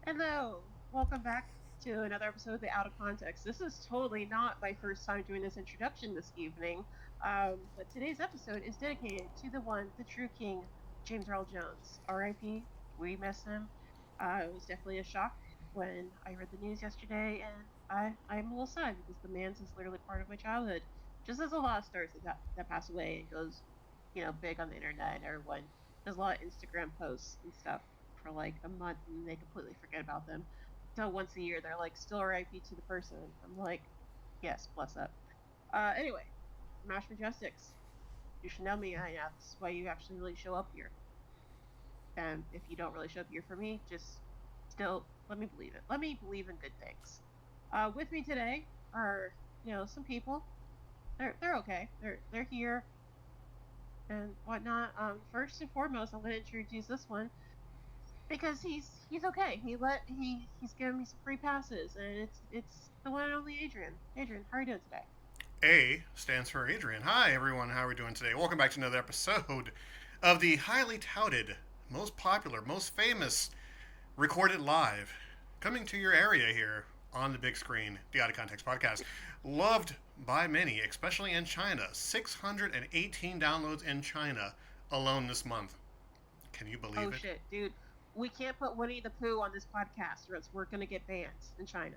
Hello, welcome back to another episode of the Out of Context. This is totally not my first time doing this introduction this evening, but today's episode is dedicated to the one, the true king, James Earl Jones. R.I.P. We miss him. It was definitely a shock when I read the news yesterday, and I'm a little sad because the man's is literally part of my childhood. Just as a lot of stars that pass away and goes, big on the internet, and everyone does a lot of Instagram posts and stuff for like a month and they completely forget about them. So once a year they're like still RIP to the person. I'm like, yes, bless up. Anyway, Mash Majestics. You should know me. That's why you actually really show up here. And if you don't really show up here for me, just still let me believe it. Let me believe in good things. With me today are some people. They're okay. They're here and whatnot. First and foremost, I'm going to introduce this one because he's okay. He's given me some free passes, and it's the one and only Adrian. Adrian, how are you doing today? A stands for Adrian. Hi, everyone. How are we doing today? Welcome back to another episode of the highly touted, most popular, most famous recorded live, coming to your area here on the big screen, the Out of Context podcast. Loved by many, especially in China. 618 downloads in China alone this month. Can you Oh believe it? shit, dude, we can't put Winnie the Pooh on this podcast, or else we're gonna get banned in China.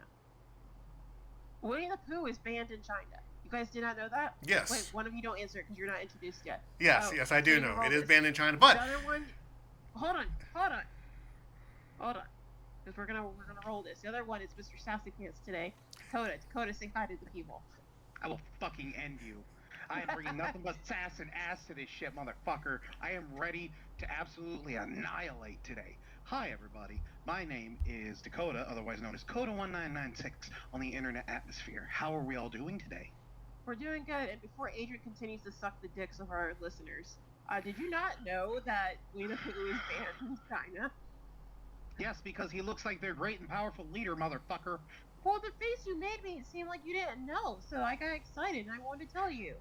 Winnie the Pooh is banned in China. You guys did not know that? Wait, Yes. one of you don't answer it because you're not introduced yet. Yes, Oh, yes, I let do me know. roll It is this. banned in China, The but other one, hold on, because we're gonna roll this. The other one is Mr. Sassy Pants today. Dakota, say hi to the people. I will fucking end you. I am bringing nothing but sass and ass to this shit, motherfucker. I am ready to absolutely annihilate today. Hi, everybody. My name is Dakota, otherwise known as Coda1996 on the internet atmosphere. How are we all doing today? We're doing good. And before Adrian continues to suck the dicks of our listeners, did you not know that Winnie the Pooh is banned in China? Yes, because he looks like their great and powerful leader, motherfucker. Well, the face you made me seem like you didn't know, so I got excited and I wanted to tell you.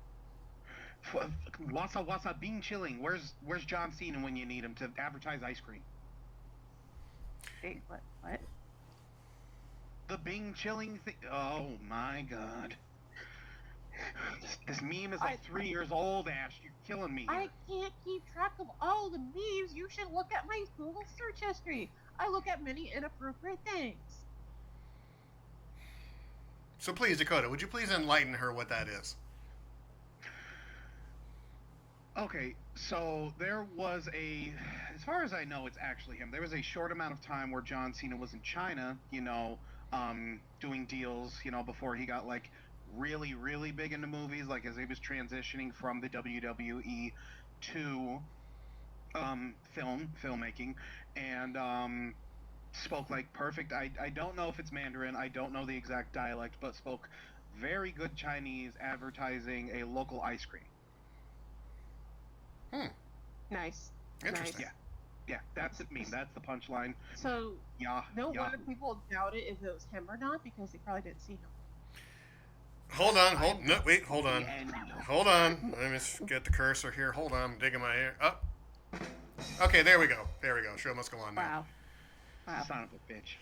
What's up, Being chilling. Where's John Cena when you need him to advertise ice cream? Wait, what? What? The Bing chilling thing. Oh my god. This meme is I like 3 years old, Ash. You're killing me I here. can't keep track of all the memes. You should look at my Google search history. I look at many inappropriate things. so please, Dakota, would you please enlighten her what that is? Okay, so there was as far as I know, it's actually him. There was a short amount of time where John Cena was in China, doing deals, before he got like really, really big into movies, like as he was transitioning from the WWE to filmmaking, and spoke like perfect. I don't know if it's Mandarin. I don't know the exact dialect, but spoke very good Chinese, advertising a local ice cream. Hmm. Nice, Interesting. Yeah, nice. yeah, that's it. That's the punchline. So, Yeah, no yeah. wonder people doubted if it was him or not because they probably didn't see him. Hold on, I am no, wait, hold fucking on. end you. Hold on. Let me just get the cursor here. Hold on, I'm digging my ear. Up. Okay, there we go. There we go. Show must go on now. Wow, wow. Son of a bitch.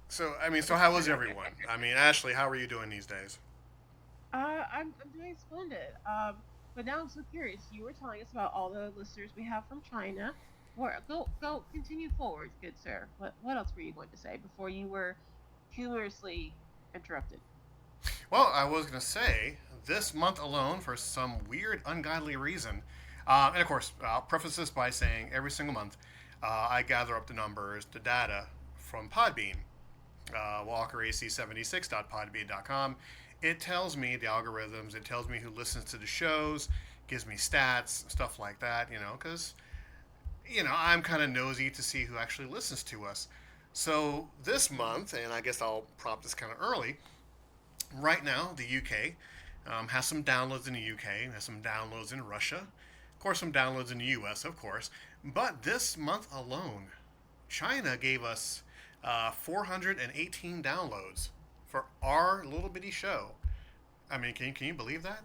So how was everyone? Ashley, how are you doing these days? I'm doing splendid. But now I'm so curious. You were telling us about all the listeners we have from China. Where go continue forward, good sir. What else were you going to say before you were humorously interrupted? Well, I was going to say, this month alone, for some weird, ungodly reason, and of course, I'll preface this by saying every single month, I gather up the numbers, the data from Podbean, walkerac76.podbean.com. It tells me the algorithms, it tells me who listens to the shows, gives me stats, stuff like that, because, I'm kind of nosy to see who actually listens to us. So this month, and I guess I'll prompt this kind of early, right now, the UK has some downloads in the UK, has some downloads in Russia, of course, some downloads in the US, of course. But this month alone, China gave us 418 downloads for our little bitty show. Can you believe that?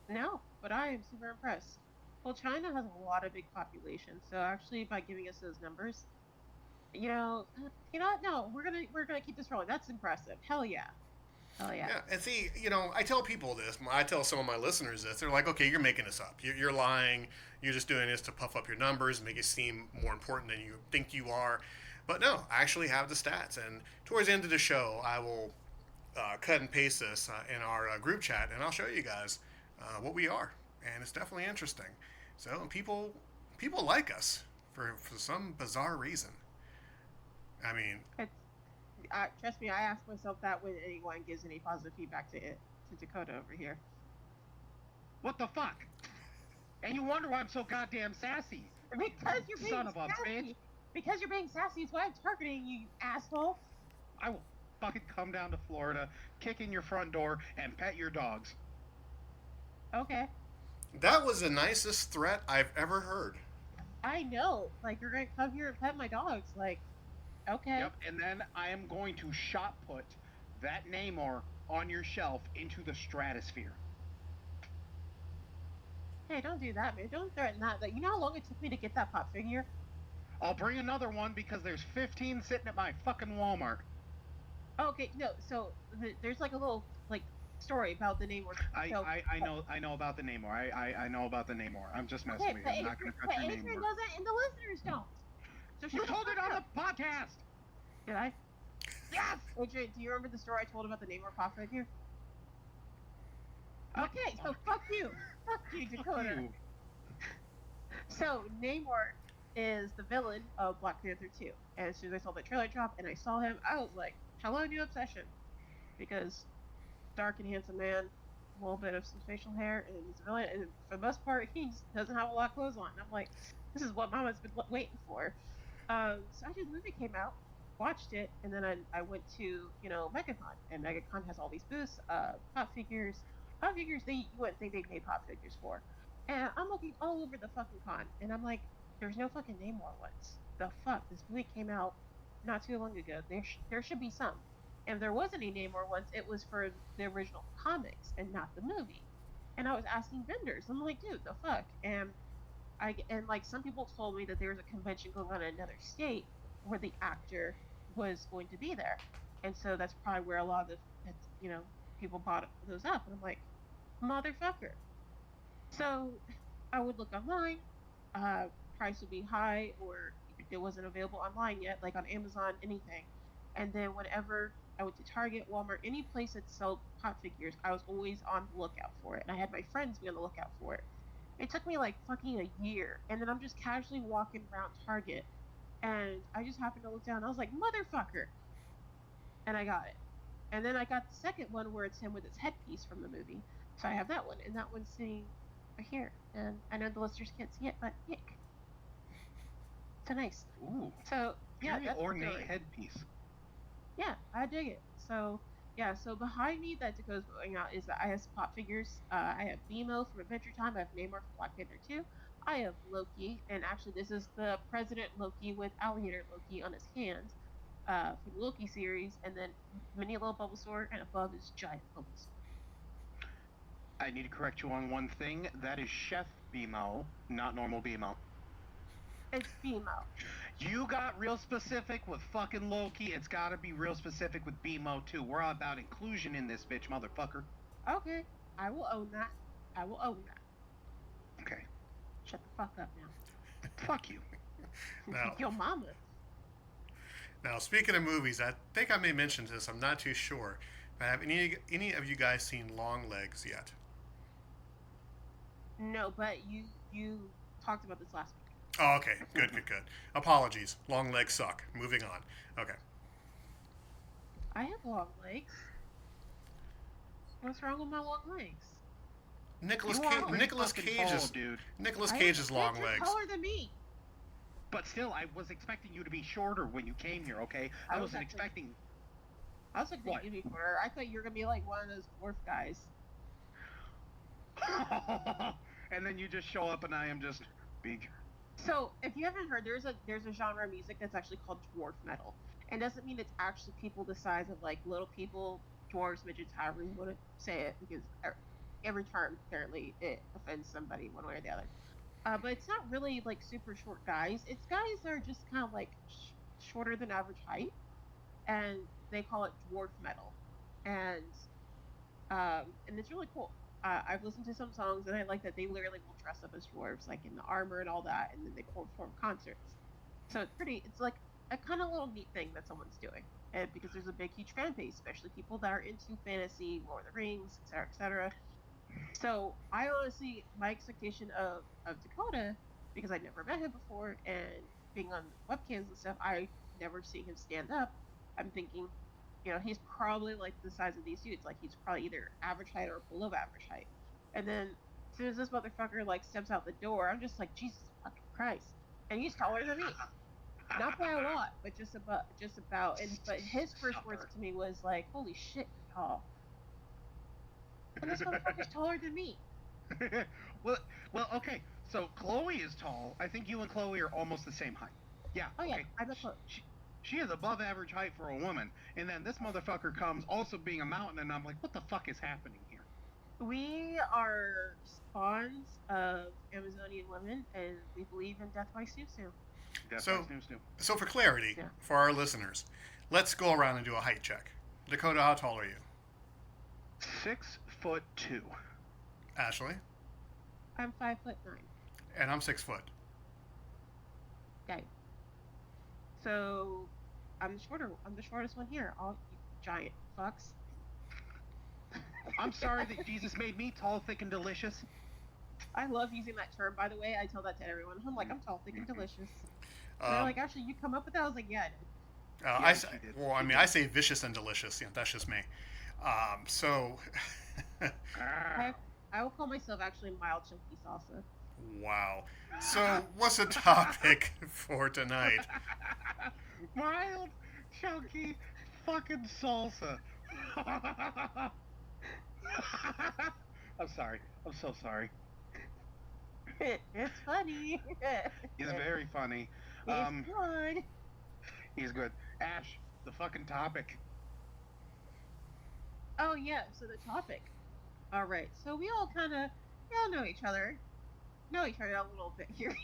No, but I am super impressed. Well, China has a lot of big population, so actually by giving us those numbers, No, we're gonna keep this rolling. That's impressive. Hell yeah, hell yeah. Yeah, and see, I tell people this. I tell some of my listeners this. They're like, okay, you're making this up. You're lying. You're just doing this to puff up your numbers and make it seem more important than you think you are. But no, I actually have the stats. And towards the end of the show, I will cut and paste this in our group chat, and I'll show you guys what we are. And it's definitely interesting. So people like us for some bizarre reason. I mean, It's trust me, I ask myself that when anyone gives any positive feedback to Dakota over here. What the fuck? And you wonder why I'm so goddamn sassy. Because you're being Son of a sassy. bitch. Because you're being sassy is why I'm targeting you, asshole. I will fucking come down to Florida, kick in your front door, and pet your dogs. Okay. that was the nicest threat I've ever heard. I know. Like, you're gonna come here and pet my dogs. Like, okay. Yep, and then I am going to shot put that Namor on your shelf into the stratosphere. Hey, don't do that, man. Don't threaten that. Like, you know how long it took me to get that pop figure? I'll bring another one because there's 15 sitting at my fucking Walmart. Okay, no. So there's like a little like story about the Namor. So, I know about the Namor. I know about the Namor. I'm just messing okay, with you. but, I'm not gonna cut but your Adrian Namor. doesn't, and the listeners don't. So You shut the told it fuck on up. the podcast. Did I? Yes. Adrian, do you remember the story I told about the Namor pop figure? What Okay, the so fuck you. Fuck you, fuck Dakota. you? So Namor is the villain of Black Panther 2. And as soon as I saw the trailer drop and I saw him, I was like, hello, new obsession. Because dark and handsome man, a little bit of some facial hair, and he's a villain. And for the most part, he just doesn't have a lot of clothes on. And I'm like, this is what Mama's been waiting for. So after the movie came out, watched it, and then I went to, MegaCon. And MegaCon has all these booths, pop figures. Pop figures, you wouldn't think they made pop figures for. And I'm looking all over the fucking con, and I'm like, there's no fucking Namor ones. The fuck? This movie came out not too long ago. There should be some. And if there wasn't any Namor ones, it was for the original comics and not the movie. And I was asking vendors. I'm like, dude, the fuck? And like some people told me that there was a convention going on in another state where the actor was going to be there, and so that's probably where a lot of people bought those up. And I'm like, motherfucker. So I would look online. Price would be high, or it wasn't available online yet, like on Amazon, anything. And then whenever I went to Target, Walmart, any place that sold pop figures, I was always on the lookout for it. And I had my friends be on the lookout for it. It took me like fucking a year. And then I'm just casually walking around Target, and I just happened to look down. And I was like, motherfucker. And I got it. And then I got the second one where it's him with his headpiece from the movie. So I have that one. And that one's sitting right here. And I know the listeners can't see it, but yick. So nice. Ooh. So, yeah, Very that's ornate the headpiece. Yeah, I dig it. So, yeah, so behind me that goes going out is that I have pop figures. I have Bimo from Adventure Time. I have Namor from Black Panther 2. I have Loki, and actually this is the President Loki with Alligator Loki on his hand for the Loki series, and then mini little Bulbasaur, and above is giant Bulbasaur. I need to correct you on one thing. That is Chef Bimo, not normal Bimo. It's Bimo. You got real specific with fucking Loki. It's got to be real specific with Bimo too. We're all about inclusion in this bitch, motherfucker. Okay, I will own that. I will own that. Okay. Shut the fuck up now. Fuck you. Now, Your mama. now, speaking of movies, I think I may mention this. I'm not too sure. But have any of you guys seen Long Legs yet? No, but you talked about this last week. Oh, okay. Good. Apologies. Long legs suck. Moving on. Okay. I have long legs. What's wrong with my long legs? Nicholas You are Cage. pretty Nicholas fucking Cage tall, is dude. Nicholas Cage's long You're legs. taller than me. But still, I was expecting you to be shorter when you came here. Okay, I I was wasn't actually- expecting. I was like, What? you be shorter. I thought you were gonna be like one of those dwarf guys. And then you just show up, and I am just big. So if you haven't heard, there's a genre of music that's actually called dwarf metal, and doesn't mean it's actually people the size of like little people, dwarves, midgets, however you want to say it, because every term apparently it offends somebody one way or the other. But it's not really like super short guys. It's guys that are just kind of like shorter than average height, and they call it dwarf metal, and and it's really cool. I've listened to some songs and I like that they literally will dress up as dwarves, like in the armor and all that, and then they perform concerts. So it's pretty. It's like a kind of little neat thing that someone's doing, and because there's a big, huge fan base, especially people that are into fantasy, Lord of the Rings, etc., etc. So I honestly, my expectation of Dakota, because I'd never met him before, and being on webcams and stuff, I never seen him stand up. I'm thinking, he's probably like the size of these dudes. Like he's probably either average height or below average height. And then as soon as this motherfucker like steps out the door, I'm just like, Jesus fucking Christ. And he's taller than me. Not by a lot, but just about. And but his first words to me was like, "Holy shit, you're tall." And this motherfucker's taller than me. well, okay. So Chloe is tall. I think you and Chloe are almost the same height. Yeah. Oh yeah, Okay. I'm a close. She is above average height for a woman, and then this motherfucker comes also being a mountain, and I'm like, what the fuck is happening here? We are spawns of Amazonian women, and we believe in death by Sue Sue. So, so for clarity, Yeah. for our listeners, let's go around and do a height check. Dakota, how tall are you? 6'2". Ashley? I'm 5'9". And I'm 6 foot. Okay. So I'm the shortest one here. All you giant fucks. I'm sorry that Jesus made me tall, thick, and delicious. I love using that term, by the way. I tell that to everyone. I'm like, I'm tall, thick, and delicious. And they're Um, like, actually, you come up with that? I was like, yeah, I say, well, I mean, I say vicious and delicious. Yeah, that's just me. So, I will call myself actually mild chunky salsa. wow. So, what's the topic for tonight? Mild, chunky, fucking salsa. I'm sorry. I'm so sorry. It's funny. He's very funny. It's good. He's good. Ash, the fucking topic. Oh yeah, so the topic. All right, so we all kind of know each other, a little bit here.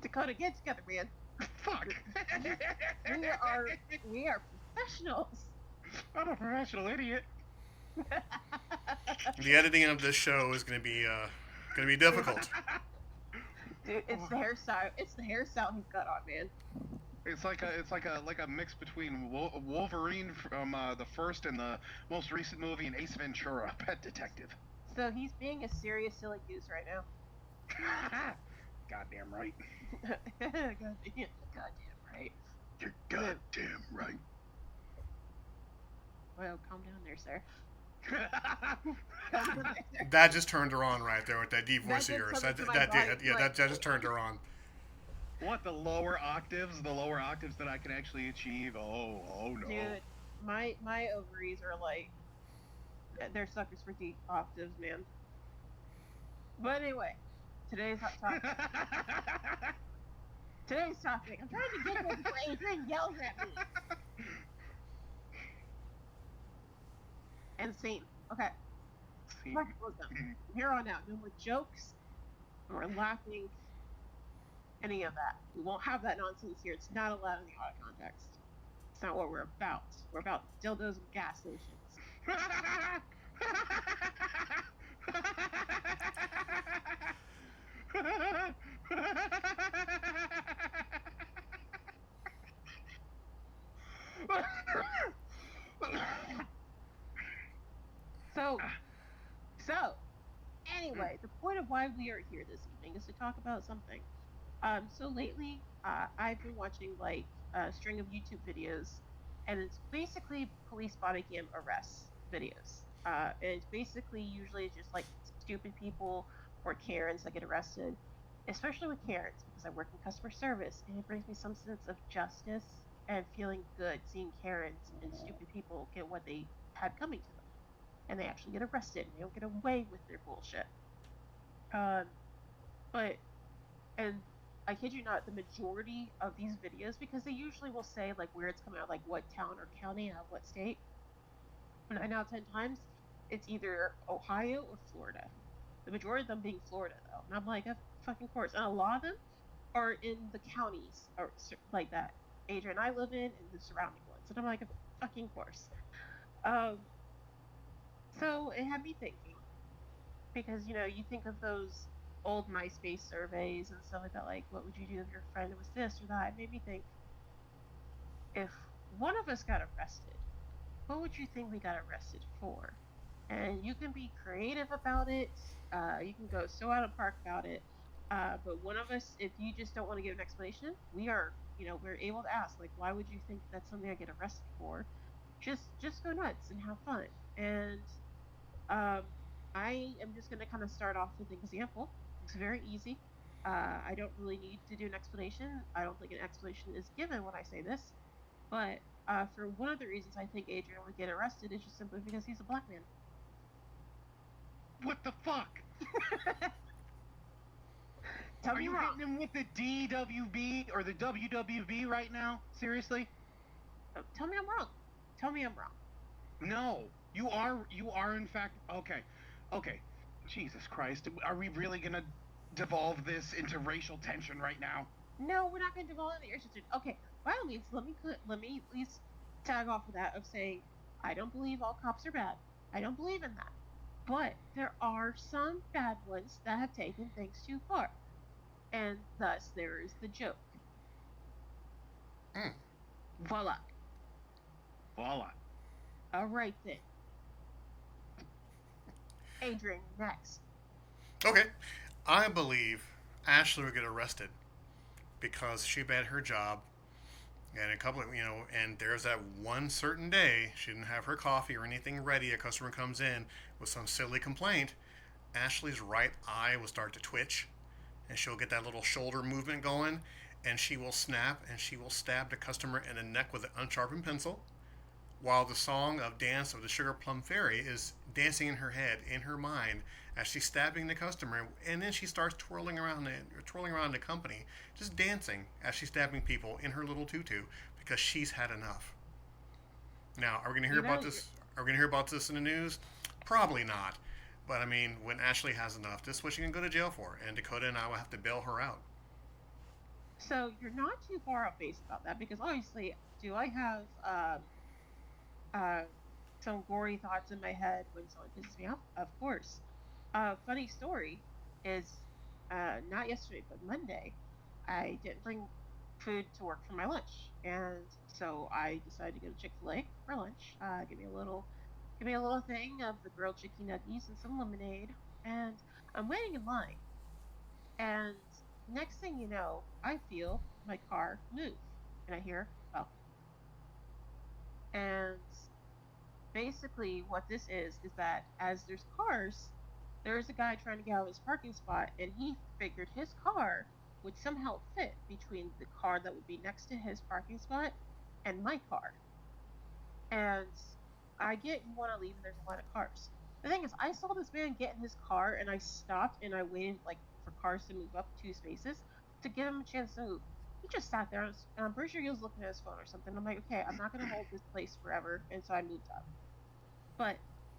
Dakota, get together, man. Fuck. We are professionals. I'm a professional idiot. The editing of this show is going to be difficult. Dude, it's the hairstyle. It's the hairstyle he's got on, man. It's like a mix between Wolverine from the first and the most recent movie and Ace Ventura, Pet Detective. So he's being a serious silly goose right now. Goddamn right. Goddamn right. You're goddamn right. Well, calm down there, sir. That just turned her on right there with that deep voice of did yours. something That to my did. body, Yeah, like- that just turned her on. What, the lower octaves that I can actually achieve? Oh no. Dude, my ovaries are like, they're suckers for deep octaves, man. But anyway, today's hot topic. Today's topic. I'm trying to get there before Adrian yells at me. And scene. Okay. See, Listen, from here on out, no more jokes, no more laughing, any of that. We won't have that nonsense here. It's not allowed in the auto context. It's not what we're about. We're about dildos and gas stations. So, anyway, the point of why we are here this evening is to talk about something. So lately, I've been watching like a string of YouTube videos, and it's basically police body cam arrests videos. And it's basically usually just like stupid people or Karens that get arrested, especially with Karens because I work in customer service, and it brings me some sense of justice and feeling good seeing Karens and stupid people get what they had coming to them, and they actually get arrested and they don't get away with their bullshit. Um, but and I kid you not, the majority of these videos, because they usually will say like where it's coming out, like what town or county out of what state, 9 out of 10 times it's either Ohio or Florida. The majority of them being Florida, though. And I'm like, of fucking course. And a lot of them are in the counties or like that Adrian and I live in and the surrounding ones. And I'm like, of fucking course. Um, so it had me thinking because, you think of those old MySpace surveys and stuff like that, like, what would you do if your friend was this or that? It made me think if one of us got arrested, what would you think we got arrested for? And you can be creative about it. You can go so out of park about it. But one of us, if you just don't want to give an explanation, we're able to ask, like, why would you think that's something I get arrested for? Just go nuts and have fun. And um, I am just going to kind of start off with an example. It's very easy. I don't really need to do an explanation. I don't think an explanation is given when I say this. But for one of the reasons I think Adrian would get arrested is just simply because he's a black man. What the fuck? Tell Are me you wrong. hitting him with the DWB or the WWB right now? Seriously? Tell me I'm wrong. Tell me I'm wrong. No. You are in fact okay. Okay. Jesus Christ. Are we really gonna devolve this into racial tension right now? No, we're not going to devolve into the irritation. Okay, by all means, let me at least tag off of that of saying I don't believe all cops are bad. I don't believe in that. But there are some bad ones that have taken things too far. And thus there is the joke. Mm. Voila. Voila. All right then. Adrian, next. Okay. I believe Ashley would get arrested because she bad her job. And a couple of, and there's that one certain day she didn't have her coffee or anything ready. A customer comes in with some silly complaint. Ashley's right eye will start to twitch, and she'll get that little shoulder movement going, and she will snap and she will stab the customer in the neck with an unsharpened pencil, while the song of Dance of the Sugar Plum Fairy is dancing in her head, in her mind, as she's stabbing the customer, and then she starts twirling around the company, just dancing as she's stabbing people in her little tutu because she's had enough. Now, are we going to hear You about know, this? Are we going to hear about this in the news? Probably not. But I mean, when Ashley has enough, this is what she can go to jail for, and Dakota and I will have to bail her out. so you're not too far off base about that because obviously, do I have uh, some gory thoughts in my head when someone pisses me off? Of course. Funny story is not yesterday, but Monday, I didn't bring food to work for my lunch, and so I decided to go to Chick-fil-A for lunch. Give me a little thing of the grilled chicken nuggets and some lemonade, and I'm waiting in line. And next thing you know, I feel my car move, and I hear, oh, and basically what this is that as there's cars, there's a guy trying to get out of his parking spot, and he figured his car would somehow fit between the car that would be next to his parking spot and my car. And I get you want to leave, and there's a lot of cars. The thing is, I saw this man get in his car, and I stopped and I waited like for cars to move up two spaces to give him a chance to move. He just sat there, and I'm pretty sure he was looking at his phone or something. I'm like, okay, I'm not gonna hold this place forever, and so I moved up. But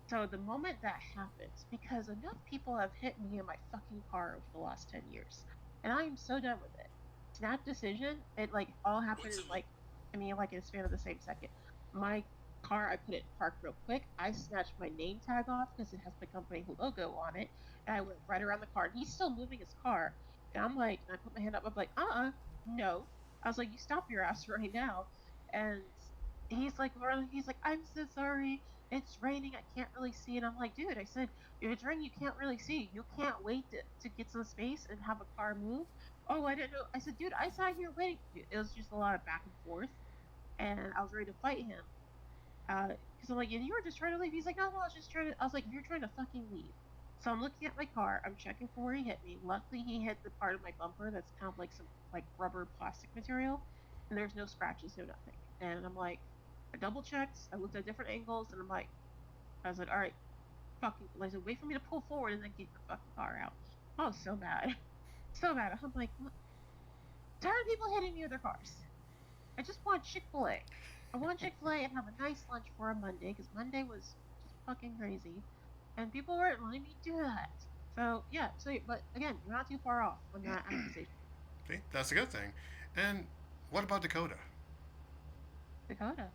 so the moment that happens, because enough people have hit me in my fucking car over the last 10 years, and I am so done with it. Snap decision, it like all happened in like, I mean, like in a span of the same second. My car, I put it in park real quick. I snatched my name tag off because it has my company logo on it, and I went right around the car. And he's still moving his car, and I'm like, and I put my hand up. I'm like, no. I was like, you stop your ass right now. And he's like, I'm so sorry. It's raining. I can't really see. And I'm like, dude, I said, if it's raining, you can't really see. You can't wait to get some space and have a car move. Oh, I didn't know. I said, dude, I sat here waiting for you. It was just a lot of back and forth. And I was ready to fight him. Because I'm like, yeah, you were just trying to leave. He's like, no, no, I was just trying to. I was like, you're trying to fucking leave. So I'm looking at my car. I'm checking for where he hit me. Luckily, he hit the part of my bumper that's kind of like some like rubber plastic material, and there's no scratches, no nothing. And I'm like, I double checked. I looked at different angles, and I was like, all right, fucking. I said, wait for me to pull forward and then get the fucking car out. I was so mad, so mad. I'm like, tired of people hitting me with their cars. I just want Chick Fil A. I want Chick Fil A and have a nice lunch for a Monday because Monday was just fucking crazy. and people weren't letting me do that. So yeah, but again, you're not too far off on that accusation. See, that's a good thing. And what about Dakota? Dakota.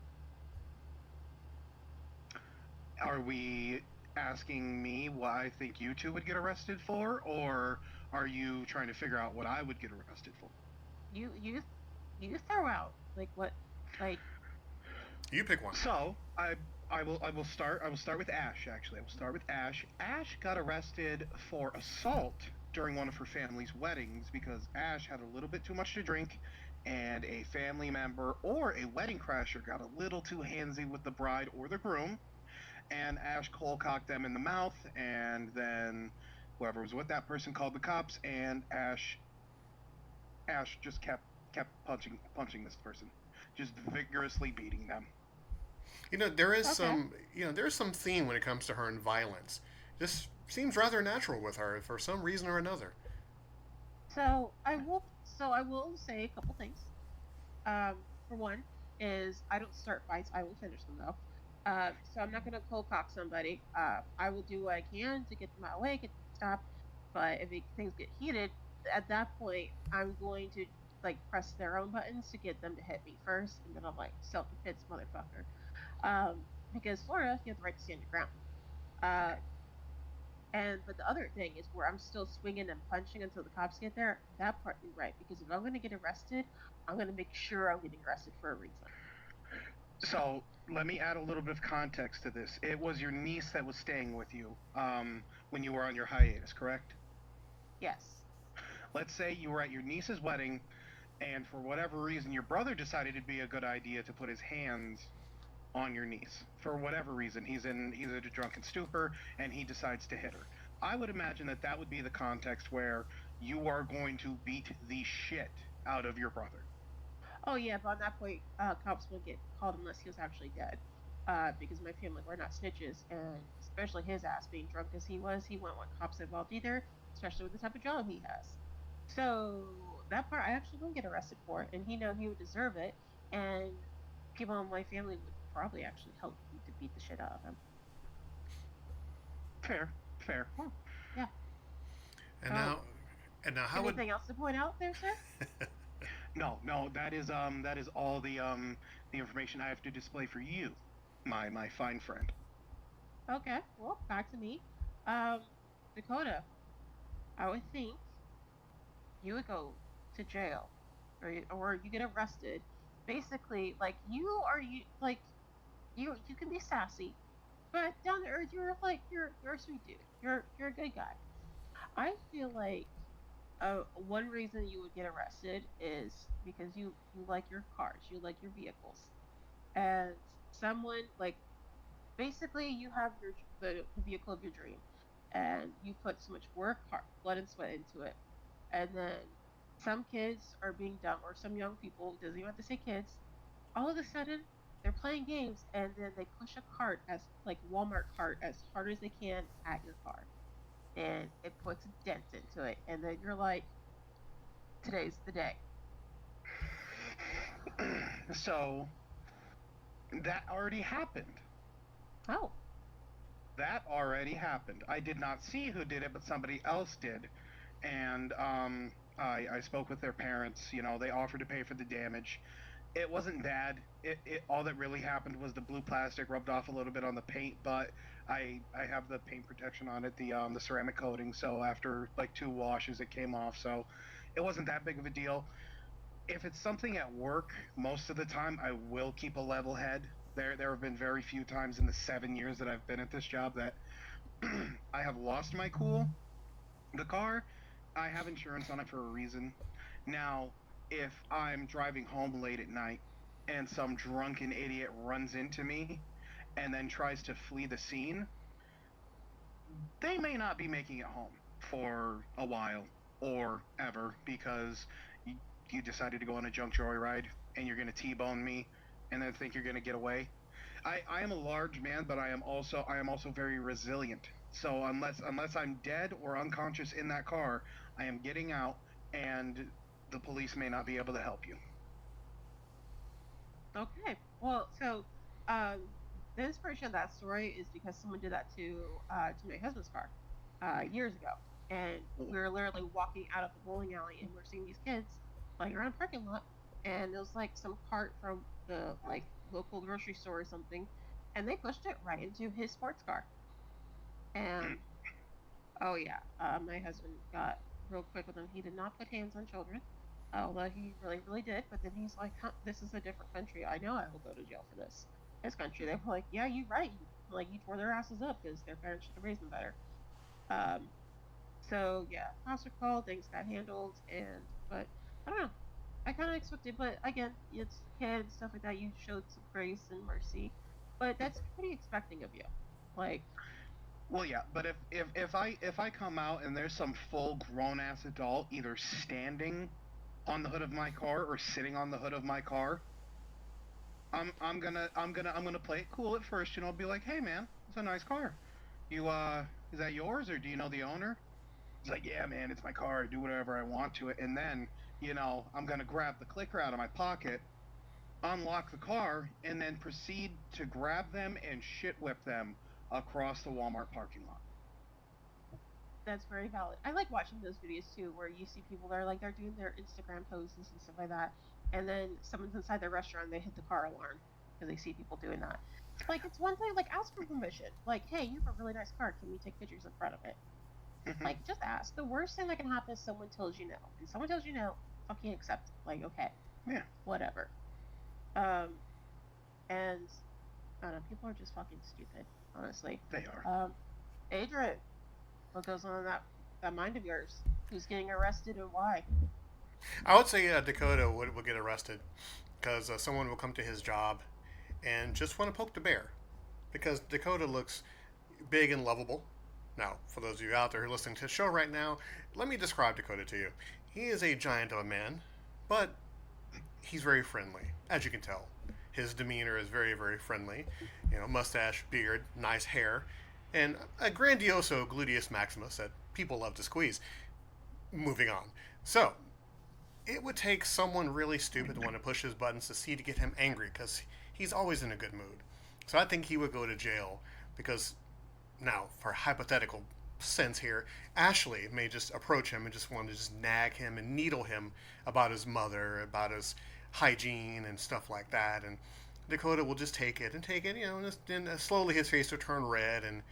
Are we asking me what I think you two would get arrested for, or are you trying to figure out what I would get arrested for? You you you throw out like what like You pick one. So I will start with Ash. Actually, I will start with Ash. Ash got arrested for assault during one of her family's weddings because Ash had a little bit too much to drink, and a family member or a wedding crasher got a little too handsy with the bride or the groom, and Ash cold cocked them in the mouth, and then whoever was with that person called the cops, and Ash just kept punching this person, just vigorously beating them. There is okay. some theme when it comes to her and violence. This seems rather natural with her for some reason or another. So I will say a couple things. For one, is I don't start fights, I will finish them though. So I'm not gonna cold cock somebody. I will do what I can to get them out of the way, get them stopped. But if things get heated, at that point, I'm going to like press their own buttons to get them to hit me first, and then I'm like self defense, motherfucker. Because Florida, you have the right to stand your ground. Uh, and but the other thing is where I'm still swinging and punching until the cops get there. That part you're right, because if I'm going to get arrested, I'm going to make sure I'm getting arrested for a reason. So let me add a little bit of context to this. It was your niece that was staying with you when you were on your hiatus, correct? Yes. Let's say you were at your niece's wedding, and for whatever reason, your brother decided it'd be a good idea to put his hands on your niece. For whatever reason, he's in a drunken stupor, and he decides to hit her. I would imagine that that would be the context where you are going to beat the shit out of your brother. Oh yeah, but on that point, cops wouldn't get called unless he was actually dead. Because my family were not snitches, and especially his ass being drunk as he wouldn't want cops involved either, especially with the type of job he has. So that part I actually wouldn't get arrested for, and he know he would deserve it, and people in my family would probably actually help me to beat the shit out of him. Fair, fair. Yeah, yeah. And So now, and now, how would? anything else to point out there, sir? No, no, that is all the information I have to display for you, my fine friend. Okay, well, back to me. Um, Dakota, I would think you would go to jail, or you get arrested. Basically, like you can be sassy, but down to earth, you're a sweet dude. You're a good guy. I feel like one reason you would get arrested is because you like your cars, you like your vehicles, and someone like basically you have the vehicle of your dream, and you put so much work, heart, blood, and sweat into it, and then some kids are being dumb, or some young people, doesn't even have to say kids, all of a sudden they're playing games and then they push a cart as like Walmart cart as hard as they can at your car, and it puts a dent into it, and then you're like, today's the day. So that already happened. Oh, That already happened. I did not see who did it, but somebody else did. And I spoke with their parents. You know, they offered to pay for the damage. It wasn't bad. It all that really happened was the blue plastic rubbed off a little bit on the paint, but I have the paint protection on it, the ceramic coating. So after like two washes, it came off. So it wasn't that big of a deal. If it's something at work, most of the time I will keep a level head. There have been very few times in the 7 years that I've been at this job that I have lost my cool. The car, I have insurance on it for a reason. Now, if I'm driving home late at night and some drunken idiot runs into me and then tries to flee the scene, they may not be making it home for a while or ever because you, you decided to go on a junk joyride and you're going to T-bone me and then think you're going to get away. I am a large man, but I am also very resilient. So unless I'm dead or unconscious in that car, I am getting out, and the police may not be able to help you. okay. Well, so um, the inspiration of that story is because someone did that to my husband's car years ago, and we were literally walking out of the bowling alley, and we're seeing these kids playing around the parking lot, and it was like some cart from the like local grocery store or something, and they pushed it right into his sports car, and oh yeah, my husband got real quick with him. He did not put hands on children, although he really, really did. But then he's like, huh, "This is a different country. I know I will go to jail for this." This country, they were like, "Yeah, you're right. You tore their asses up because their parents should have raised them better." Um, so yeah, cops were called, things got handled, and but I don't know. I kind of expected, but again, it's kids, stuff like that. You showed some grace and mercy, but that's pretty expecting of you. Like, Well, yeah, but if I come out and there's some full grown ass adult either standing on the hood of my car or sitting on the hood of my car, I'm gonna play it cool at first. You know, be like, hey man, it's a nice car. You is that yours or do you know the owner? He's like, yeah man, it's my car. I do whatever I want to it. And then I'm gonna grab the clicker out of my pocket, unlock the car, and then proceed to grab them and shit whip them across the Walmart parking lot. that's very valid. I like watching those videos too, where you see people that are like they're doing their Instagram posts and stuff like that, and then someone's inside their restaurant and they hit the car alarm because they see people doing that. Like it's one thing, like ask for permission. Like, hey, you have a really nice car. Can we take pictures in front of it? Like, just ask. The worst thing that can happen is someone tells you no, and someone tells you no, fucking accept it. Like, okay, Yeah, whatever. Um, and I don't know, people are just fucking stupid, honestly. they are. Adrian, what goes on in that mind of yours? Who's getting arrested and why? I would say Dakota would get arrested because someone will come to his job and just want to poke the bear because Dakota looks big and lovable. Now, for those of you out there who are listening to the show right now, let me describe Dakota to you. He is a giant of a man, but he's very friendly, as you can tell. His demeanor is very, very friendly. You know, mustache, beard, nice hair, and a grandioso gluteus maximus that people love to squeeze. Moving on. So, it would take someone really stupid to want to push his buttons to see to get him angry because he's always in a good mood. So I think he would go to jail because now, for hypothetical sense here, Ashley may just approach him and just want to just nag him and needle him about his mother, about his hygiene and stuff like that. And Dakota will just take it, and then slowly his face will turn red. And,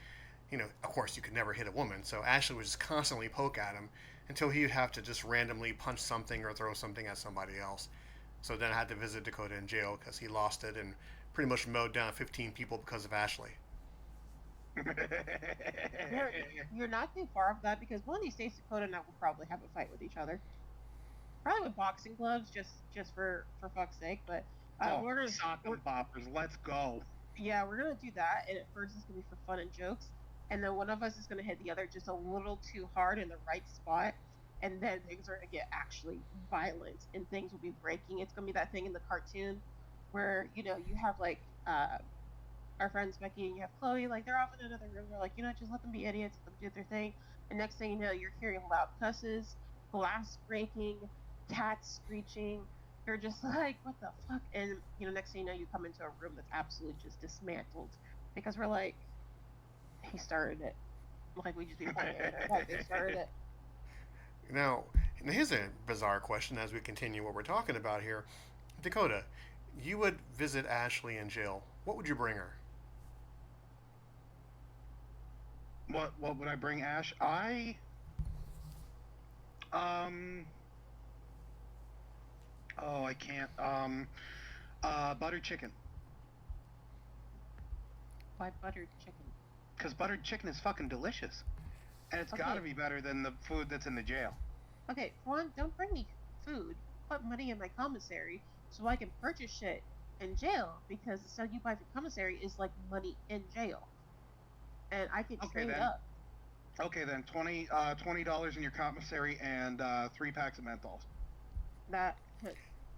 of course, you could never hit a woman. So Ashley would just constantly poke at him until he would have to just randomly punch something or throw something at somebody else. So then I had to visit Dakota in jail because he lost it and pretty much mowed down 15 people because of Ashley. You're you're not too far off that because one of these days Dakota and I will probably have a fight with each other. Probably with boxing gloves, just for fuck's sake. But Oh, we're gonna sock we're, and boppers, let's go. yeah, we're gonna do that. And at first it's gonna be for fun and jokes, and then one of us is gonna hit the other just a little too hard in the right spot, and then things are gonna get actually violent and things will be breaking. It's gonna be that thing in the cartoon where you have like our friends Becky and you have Chloe, like they're off in another room. They're like, just let them be idiots, let them do their thing. And next thing you know, you're hearing loud cusses, glass breaking, cats screeching. You're just like, what the fuck? And next thing you know, you come into a room that's absolutely just dismantled because we're like, he started it. Like we just be pointing at it, like they started it. Now, here's a bizarre question as we continue what we're talking about here. Dakota, you would visit Ashley in jail. What would you bring her? What would I bring Ash? Um oh, I can't. Buttered chicken. Why buttered chicken? Cuz buttered chicken is fucking delicious. And it's got to Okay, be better than the food that's in the jail. okay. For one, don't bring me food. Put money in my commissary so I can purchase shit in jail because the stuff you buy from commissary is like money in jail, and I can Okay trade then. up. Okay then, $20 in your commissary and 3 packs of menthols. That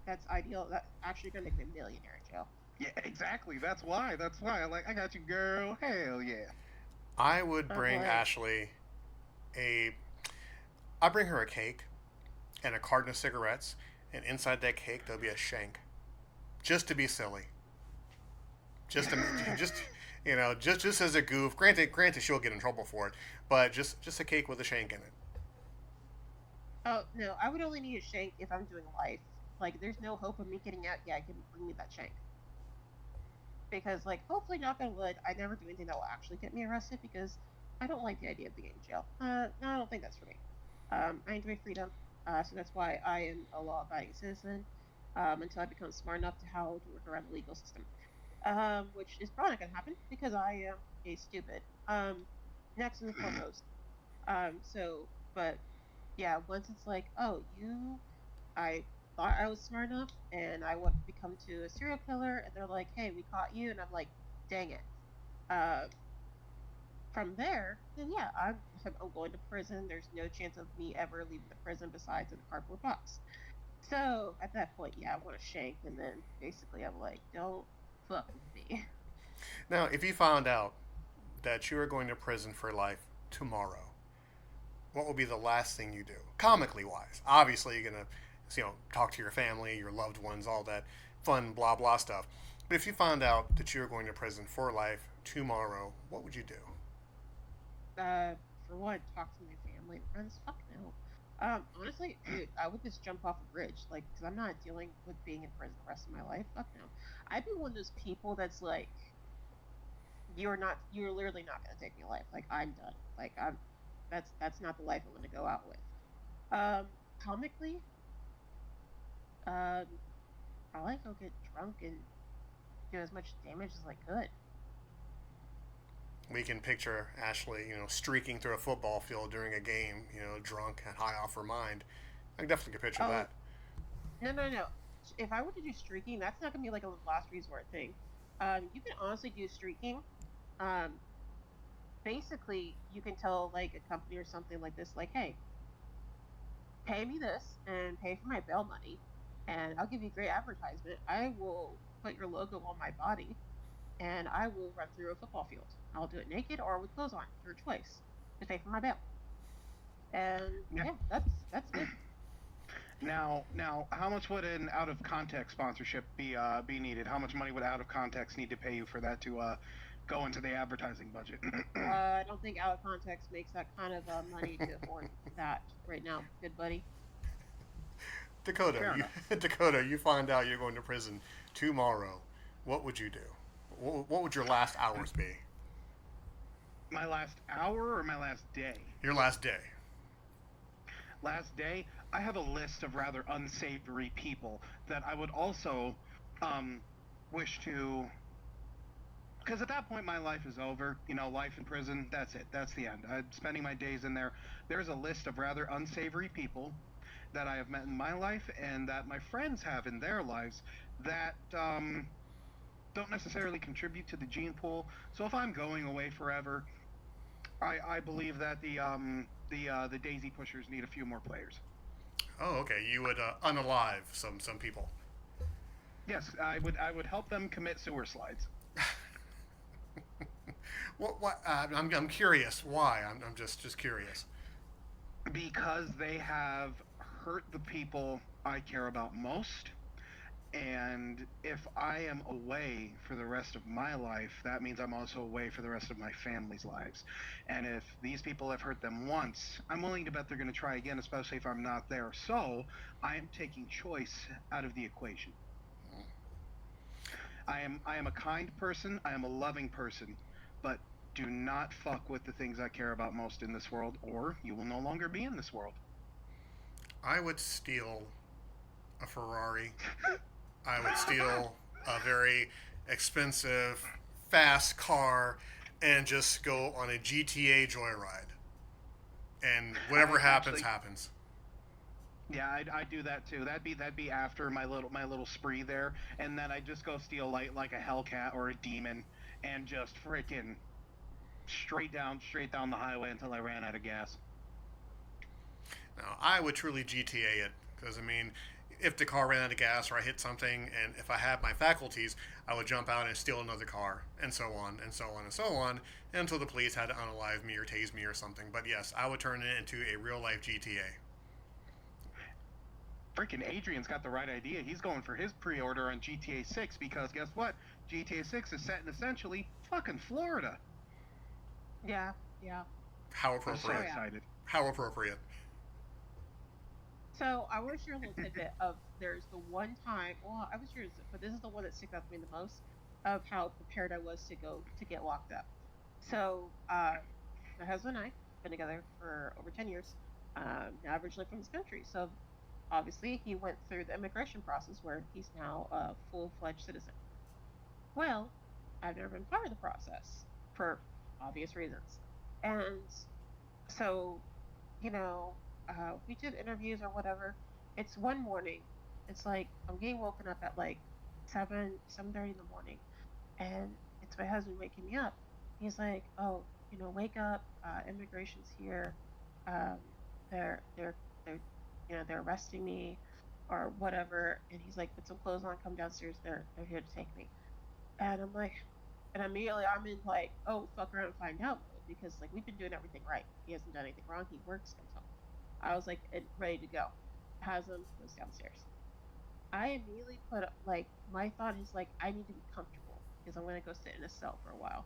that's ideal. That's actually gonna make me a millionaire in jail. Yeah, exactly. That's why. That's why. I got you, girl. Hell yeah. I would Oh bring boy. Ashley a. I'd bring her a cake and a carton of cigarettes, and inside that cake there'll be a shank, just to be silly. Just to just just as a goof. Granted, she'll get in trouble for it, but just a cake with a shank in it. Oh no, I would only need a shank if I'm doing life. Like, there's no hope of me getting out. Yeah, I can bring me that shank because, like, hopefully, knock on wood, I never do anything that will actually get me arrested because I don't like the idea of being in jail. No, I don't think that's for me. I enjoy freedom, so that's why I am a law-abiding citizen until I become smart enough to how to work around the legal system. Which is probably not gonna happen because I am a stupid. Next and foremost. But yeah, once it's like, oh, I thought I was smart enough and I want to become to a serial killer, and they're like, hey, we caught you, and I'm like, dang it. Uh, from there, then yeah, I'm going to prison. There's no chance of me ever leaving the prison besides in a cardboard box. So at that point, yeah, I want to shank, and then basically I'm like, don't fuck with me. Now, if you found out that you are going to prison for life tomorrow, what will be the last thing you do, comically wise? Obviously, you're gonna, talk to your family, your loved ones, all that fun blah blah stuff. But if you found out that you were going to prison for life tomorrow, what would you do? Uh, for one, talk to my family and friends. Fuck no. Honestly, dude, I would just jump off a bridge, like, because I'm not dealing with being in prison the rest of my life. Fuck no. I'd be one of those people that's like, you're literally not gonna take me alive. Like, I'm done. Like, that's not the life I'm gonna go out with. Comically, um, probably go get drunk and do as much damage as I could. We can picture Ashley, streaking through a football field during a game, drunk and high off her mind. I definitely can picture Oh, that. no, no, no. If I were to do streaking, that's not gonna be like a last resort thing. You can honestly do streaking. Um, Basically, you can tell like a company or something like this, like, hey, pay me this and pay for my bail money, and I'll give you great advertisement. I will put your logo on my body, and I will run through a football field. I'll do it naked or with clothes on, your choice, to pay for my bail. And Yeah. yeah, that's good. Now, how much would an out of context sponsorship be needed? How much money would out of context need to pay you for that to go into the advertising budget? I don't think out of context makes that kind of money to afford that right now, good buddy. Dakota, Fair you enough. Dakota, you find out you're going to prison tomorrow. What would you do? What would your last hours be? My last hour or my last day? Your last day. Last day, I have a list of rather unsavory people that I would also um, wish to. Because at that point, my life is over. Life in prison, that's it. That's the end. I'm spending my days in there. There's a list of rather unsavory people that I have met in my life and that my friends have in their lives that don't necessarily contribute to the gene pool. So if I'm going away forever, I believe that the Daisy Pushers need a few more players. Oh, okay. You would unalive some people. Yes, I would help them commit sewer slides What? I'm curious. Why? I'm just curious. because they have hurt the people I care about most. And if I am away for the rest of my life, that means I'm also away for the rest of my family's lives. And if these people have hurt them once, I'm willing to bet they're going to try again, especially if I'm not there. So I am taking choice out of the equation. I am a kind person, I am a loving person, but do not fuck with the things I care about most in this world, or you will no longer be in this world. I would steal a Ferrari. I would steal a very expensive, fast car and just go on a GTA joyride. And whatever I happens, actually, happens. yeah, I'd do that too. That'd be after my little spree there, and then I'd just go steal like a Hellcat or a Demon, and just freaking straight down the highway until I ran out of gas. Now, I would truly GTA it because if the car ran out of gas or I hit something, and if I had my faculties, I would jump out and steal another car, and so on and so on and so on, until the police had to unalive me or tase me or something. But yes, I would turn it into a real life GTA. Freaking Adrian's got the right idea. He's going for his pre-order on GTA 6 because guess what? GTA 6 is set in essentially Fucking Florida. Yeah, yeah. How I'm so Oh appropriate. yeah. excited. How appropriate. So I want to share a little tidbit of there's the one time. Well, I was sure, but this is the one that sticks out to me the most of how prepared I was to go to get locked up. So my husband and I been together for over 10 years. Now originally from this country, so obviously he went through the immigration process where he's now a full-fledged citizen. Well, I've never been part of the process for obvious reasons, and so you know, we did interviews or whatever. It's one morning. It's like I'm getting woken up at like 7:30 in the morning, and it's my husband waking me up. He's like, "Oh, wake up. Immigration's here. Um, they're they're arresting me, or whatever." And he's like, "Put some clothes on. Come downstairs. They're here to take me." And I'm like, and immediately I'm in like, "Oh, fuck around and find out" mode because like we've been doing everything right. He hasn't done anything wrong. He works, comes home. I was like ready to go. Has him, goes downstairs. I immediately put like my thought is like I need to be comfortable because I'm gonna go sit in a cell for a while.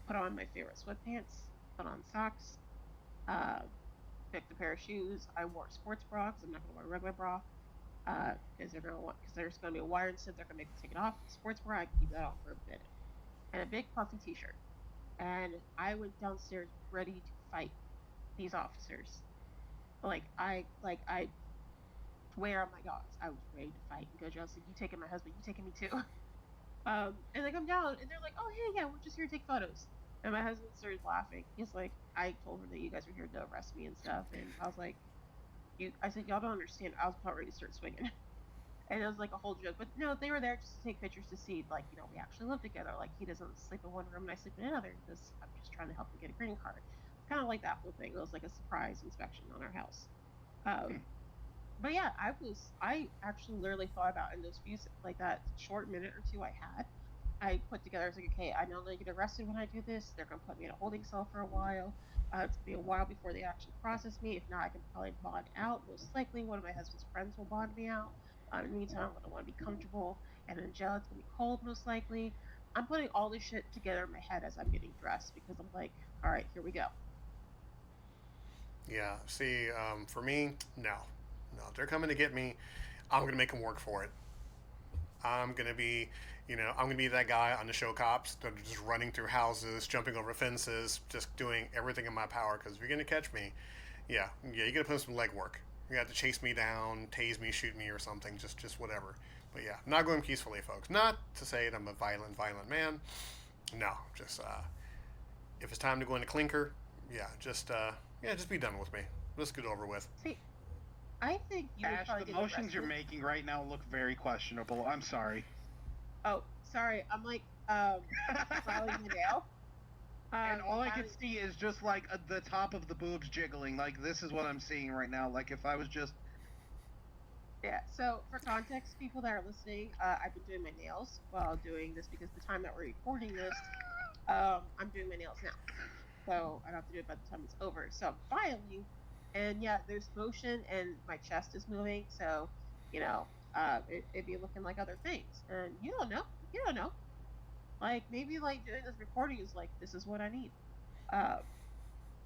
Put on my favorite sweatpants, put on socks, uh, picked a pair of shoes. I wore a sports bra because I'm not gonna wear a regular bra because there's gonna be a wire incident. They're gonna make me take it off. Sports bra, I can keep that on for a minute, and a big puffy t-shirt. And I went downstairs ready to fight these officers. I swear on my dogs, I was ready to fight and go. Jones like, "You taking my husband? You taking me too?" And they come down and they're like, "Oh hey, yeah, we're just here to take photos." And my husband started laughing. He's like, "I told her that you guys were here to arrest me and stuff," and I was like, "You," I said, "Y'all don't understand. I was about ready to start swinging." And it was like a whole joke. But no, they were there just to take pictures to see, like, we actually live together. Like, he doesn't sleep in one room and I sleep in another because I'm just trying to help him get a green card. It's kind of like that whole thing. It was like a surprise inspection on our house. Hmm. Um, but yeah, I actually literally thought about in those few, like that short minute or two I had, I put together, I was like, okay, I know I'm going to get arrested when I do this. They're going to put me in a holding cell for a while. It's going to be a while before they actually process me. If not, I can probably bond out. Most likely, one of my husband's friends will bond me out. In the meantime, I'm going to want to be comfortable. And in jail, it's going to be cold, most likely. I'm putting all this shit together in my head as I'm getting dressed because I'm like, all right, here we go. Yeah. See, for me, no. No. If they're coming to get me, I'm going to make them work for it. I'm going to be, I'm going to be that guy on the show Cops that are just running through houses, jumping over fences, just doing everything in my power. Because if you're going to catch me, yeah, you got to put in some legwork. You got to chase me down, tase me, shoot me, or something. Just whatever. But yeah, not going peacefully, folks. Not to say that I'm a violent man. No, just if it's time to go into clinker, just be done with me. Let's get over with. See, I think you would Ash, probably the get motions you're arrested. making right now look very questionable. I'm sorry. Oh, sorry. I'm like filing my nail. And all I could Filing. see is just like the top of the boobs jiggling. Like this is what I'm seeing right now. Like if I was just Yeah. So for context, people that are listening, I've been doing my nails while doing this because the time that we're recording this, I'm doing my nails now. So I don't have to do it by the time it's over. So I'm filing, and yeah, there's motion, and my chest is moving. So it'd be looking like other things, and you don't know. You don't know. Like maybe like doing this recording is like this is what I need. Um,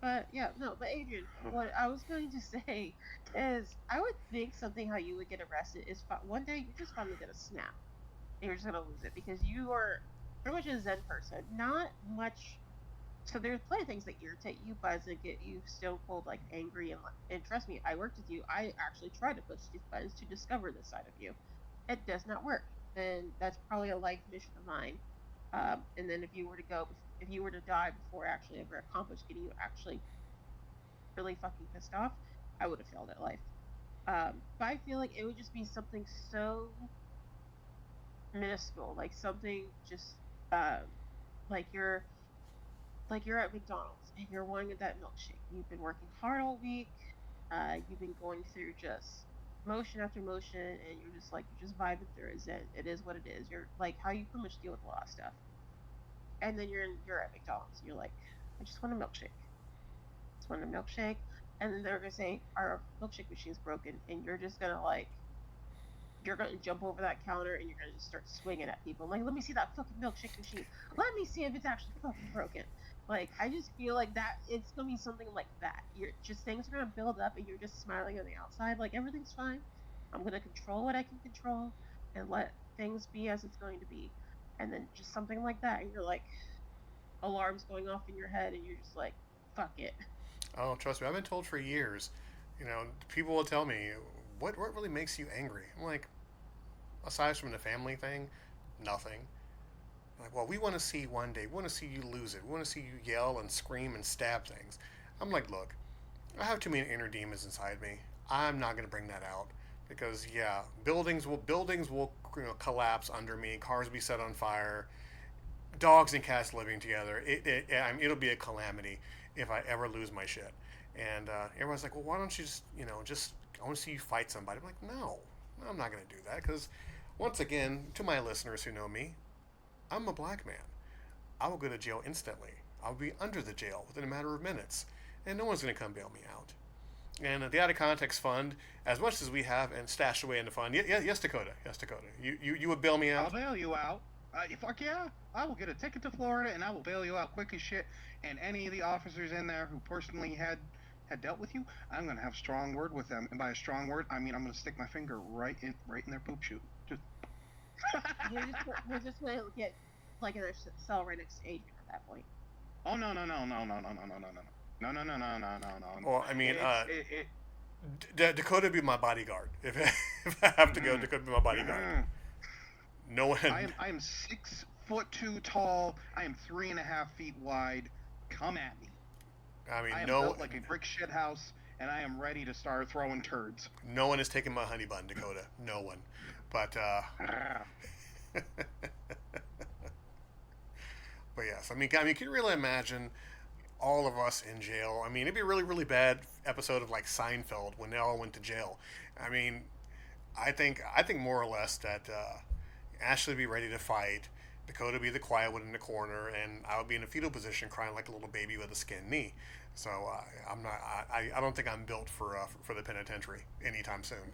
But yeah, no, but Adrian, what I was going to say is I would think something how you would get arrested is one day you're just finally going to snap. And you're just going to lose it because you are pretty much a Zen person. Not much. So there's plenty of things that irritate you, but that get you stone cold, like angry. And trust me, I worked with you. I actually try to push these buttons to discover this side of you. It does not work. And that's probably a life mission of mine. And then if you were to die before actually ever accomplished getting you actually really fucking pissed off, I would have failed at life. But I feel like it would just be something so minuscule, like something just um, like you're at McDonald's and you're wanting that milkshake. You've been working hard all week. You've been going through just motion after motion, and you're just vibing through it. And it is what it is. You're like how you pretty much deal with a lot of stuff. And then you're at McDonald's and you're like, I just want a milkshake. Just want a milkshake. And then they're gonna say our milkshake machine's broken, and you're just gonna like you're gonna jump over that counter and you're gonna just start swinging at people. Like, let me see that fucking milkshake machine. Let me see if it's actually fucking broken. Like, I just feel like that it's gonna be something like that. You're just things are gonna build up and you're just smiling on the outside, like everything's fine. I'm gonna control what I can control and let things be as it's going to be. And then just something like that, and you're like alarms going off in your head, and you're just like, fuck it. Oh, trust me, I've been told for years. People will tell me, what really makes you angry? I'm like, aside from the family thing, nothing. Like, well, we want to see one day. We want to see you lose it. We want to see you yell and scream and stab things. I'm like, look, I have too many inner demons inside me. I'm not going to bring that out because yeah, buildings will collapse under me. Cars will be set on fire. Dogs and cats living together. I mean, it'll be a calamity if I ever lose my shit. And everyone's like, well, why don't you just I want to see you fight somebody. I'm like, no, I'm not going to do that because once again, to my listeners who know me, I'm a black man. I will go to jail instantly. I'll be under the jail within a matter of minutes, and no one's going to come bail me out. And the out of context fund, as much as we have and stashed away in the fund, yes, Dakota, yes, Dakota, you would bail me I'll out. bail you out. Fuck yeah, I will get a ticket to Florida and I will bail you out quick as shit. And any of the officers in there who personally had dealt with you, I'm gonna have a strong word with them. And by a strong word, I mean I'm gonna stick my finger right in their poop chute. Just You're just gonna get like in a cell right next to Adrian at that point. oh no. Well, I mean, It's it. Dakota would be my bodyguard. If I have to go, Mm, Dakota would be my bodyguard. mm. No one. I am 6 foot 2 tall. I am 3.5 feet wide. Come at me. I mean, I am no, built like a brick shit house, and I am ready to start throwing turds. no one is taking my honey bun, Dakota. No one. But Ah, but yes, I mean, can you really imagine all of us in jail? I mean, it'd be a really, really bad episode of like Seinfeld when they all went to jail. I mean, I think more or less that Ashley would be ready to fight, Dakota would be the quiet one in the corner, and I would be in a fetal position, crying like a little baby with a skinned knee. So I'm not. I don't think I'm built for the penitentiary anytime soon.